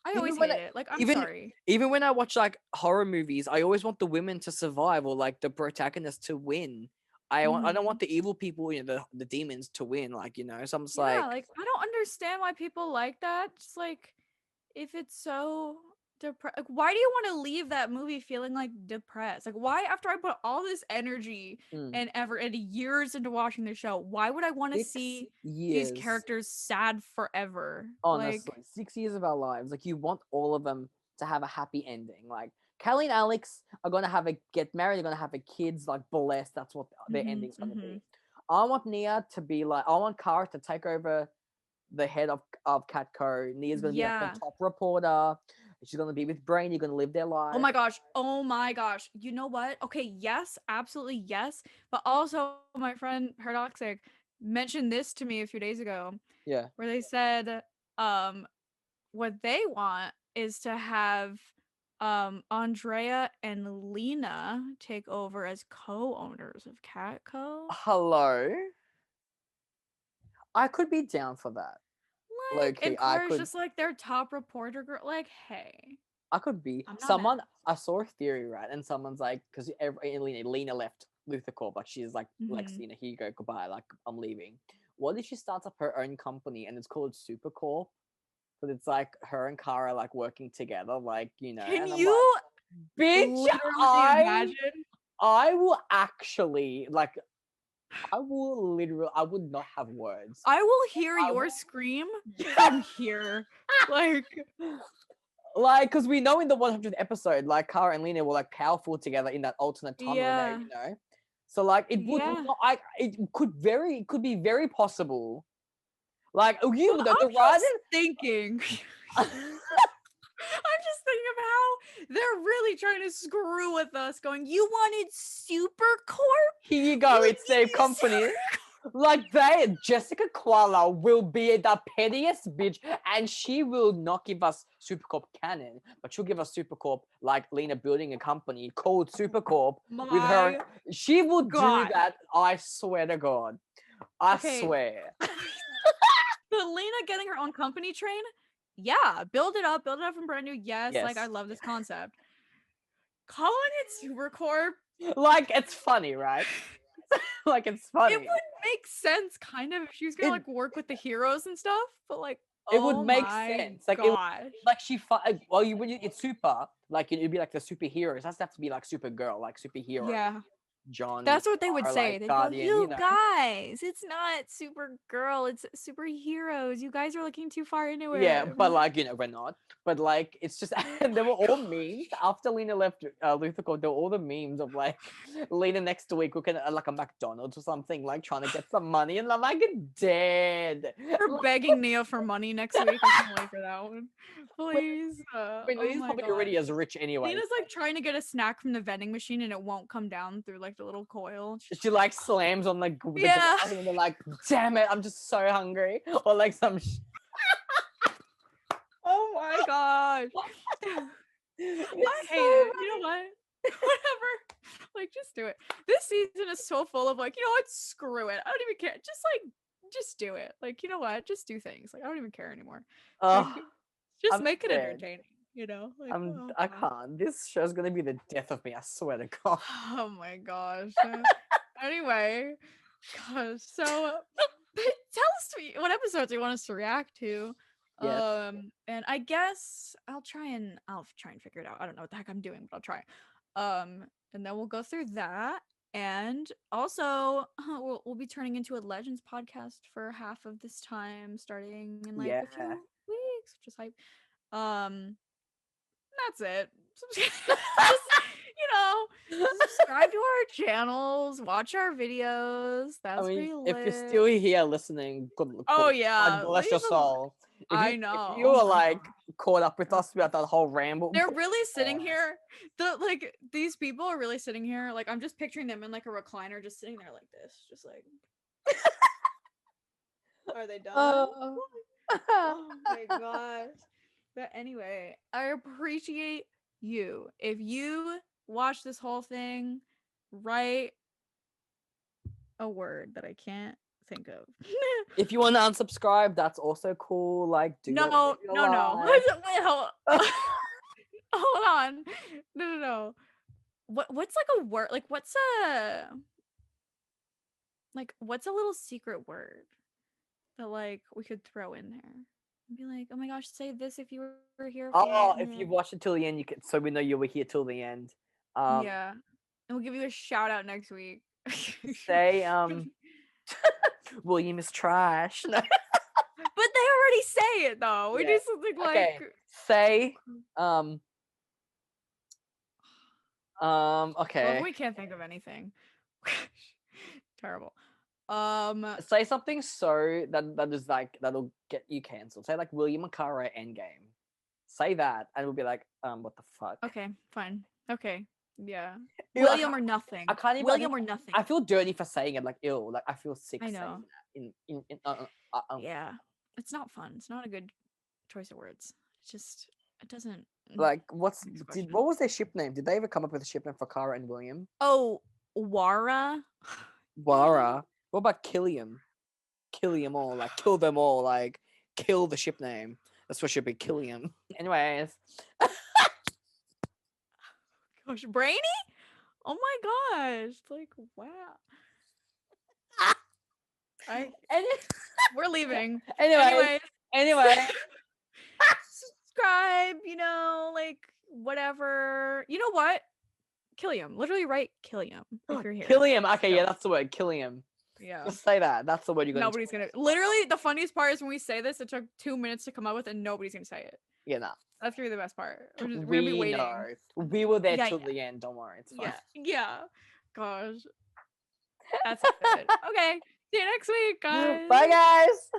I always hate it. Like I'm sorry. Even when I watch like horror movies, I always want the women to survive or like the protagonist to win. I don't want the evil people, you know, the demons to win. Like, you know, so I'm just like I don't understand why people like that. Just like if it's so depressed, like why do you want to leave that movie feeling like depressed? Like why after I put all this energy and effort and years into watching the show, why would I want to see these characters sad forever? Honestly, 6 years of our lives, like you want all of them to have a happy ending. Like Kelly and Alex are gonna get married, they're gonna have a kids, like blessed. That's what their ending's gonna be. I want Nia to be like, I want Kara to take over the head of Catco. Nia's gonna be like the top reporter. She's gonna be with Brain. You're gonna live their life. Oh my gosh. Oh my gosh. You know what? Okay, yes, absolutely yes. But also my friend Herdoxic mentioned this to me a few days ago. Yeah. Where they said what they want is to have Andrea and Lena take over as co-owners of Catco. Hello. I could be down for that. Like, and Claire's just like their top reporter girl. Like, hey. I could be. I saw a theory, right? And someone's like, because Lena left Luther Corp, like she's like, here you go, goodbye, like I'm leaving. What if she starts up her own company and it's called Supercorp? But it's like her and Kara like working together, like, you know. Can you bitch, imagine? I will actually like I would not have words. I will hear your scream from here. Like, because we know in the 100th episode, like Kara and Lena were like powerful together in that alternate timeline, you know. So like it would not, it could be very possible. Like the writers thinking. I'm just thinking of how they're really trying to screw with us, going, you wanted Supercorp? Here you go, it's their company. Like Jessica Koala will be the pettiest bitch, and she will not give us Supercorp canon, but she'll give us Supercorp like Lena building a company called Supercorp with her. She will do that. I swear to God. I swear. But Lena getting her own company train, yeah, build it up from brand new. Yes, like I love this concept. Calling it Supercorp, like it's funny, right? Like it's funny. It would make sense, kind of, if she was gonna like work with the heroes and stuff. But like, it would make sense. Like, it's super. Like it'd be like the superheroes. It has to have to be like Supergirl, like superhero. Yeah. John. That's what they would say. Like They'd Guardian, go, you guys, it's not Supergirl, it's superheroes. You guys are looking too far into it. Yeah, but like, we're not. But like, it's just, and there were all memes after Lena left Luther Corp. There were all the memes of like Lena next week looking at like a McDonald's or something, like trying to get some money, and I'm like dead. We're begging Nia for money next week. I can't wait for that one. Please. Lena's probably already as rich anyway. Lena's like trying to get a snack from the vending machine and it won't come down through like the little coil. She like slams on the glass and they're like, damn it, I'm just so hungry. Or like some oh my gosh. I hate it. You know what? Whatever. Like, just do it. This season is so full of like, you know what? Screw it. I don't even care. Just do it. Like, you know what? Just do things. Like, I don't even care anymore. Just make it entertaining. You know, like, I can't. This show's gonna be the death of me. I swear to God. Oh my gosh. Anyway, gosh. So, tell us what episodes you want us to react to. Yes. And I guess I'll try and figure it out. I don't know what the heck I'm doing, but I'll try. And then we'll go through that. And also, we'll be turning into a Legends podcast for half of this time, starting in like a few weeks, which is hype. That's it. Subscribe to our channels, watch our videos. That's pretty lit. If you're still here listening, God bless your soul. I know. If you were like caught up with us about that whole ramble, they're really sitting here. These people are really sitting here. Like, I'm just picturing them in like a recliner, just sitting there like this, just like. Are they done? Oh my gosh. But anyway, I appreciate you. If you watch this whole thing, write a word that I can't think of. If you want to unsubscribe, that's also cool. Like, no. Wait, hold on. No. What's like a word? Like, what's a little secret word that like we could throw in there? Be like, oh my gosh, say this if you were here. If you've watched it till the end, you can, so we know you were here till the end. Yeah, and we'll give you a shout out next week. Say, William is trash. No. But they already say it though. We do something like say, okay. Well, we can't think of anything. Terrible. Say something so that is like that'll get you cancelled. Say like William and Kara Endgame. Say that, and we'll be like, what the fuck? Okay, fine. Okay, yeah. Ew, William or nothing. I can't even. William or nothing. I feel dirty for saying it. Like, ill. Like, I feel sick I saying know. that. Yeah, it's not fun. It's not a good choice of words. It's just it doesn't. Like, what Next was their ship name? Did they ever come up with a ship name for Kara and William? Oh, Wara. Wara. What about Killiam? Killiam all. Like, kill them all. Like, kill the ship name. That's what should be Killiam. Anyways. Gosh, Brainy? Oh my gosh! Like, wow. We're leaving. Anyway. Subscribe, like whatever. You know what? Killiam. Literally write Killiam if you're here. Killiam. Okay, yeah, that's the word. Killiam. Yeah. Just say that. That's the word you're gonna. Nobody's gonna. Literally, the funniest part is when we say this, it took 2 minutes to come up with, and nobody's gonna say it. Yeah, nah. That's really the best part. We're gonna be waiting. Know. We were there till the end. Don't worry, it's fine. Yeah. Gosh. That's it. Okay. See you next week, guys. Bye, guys.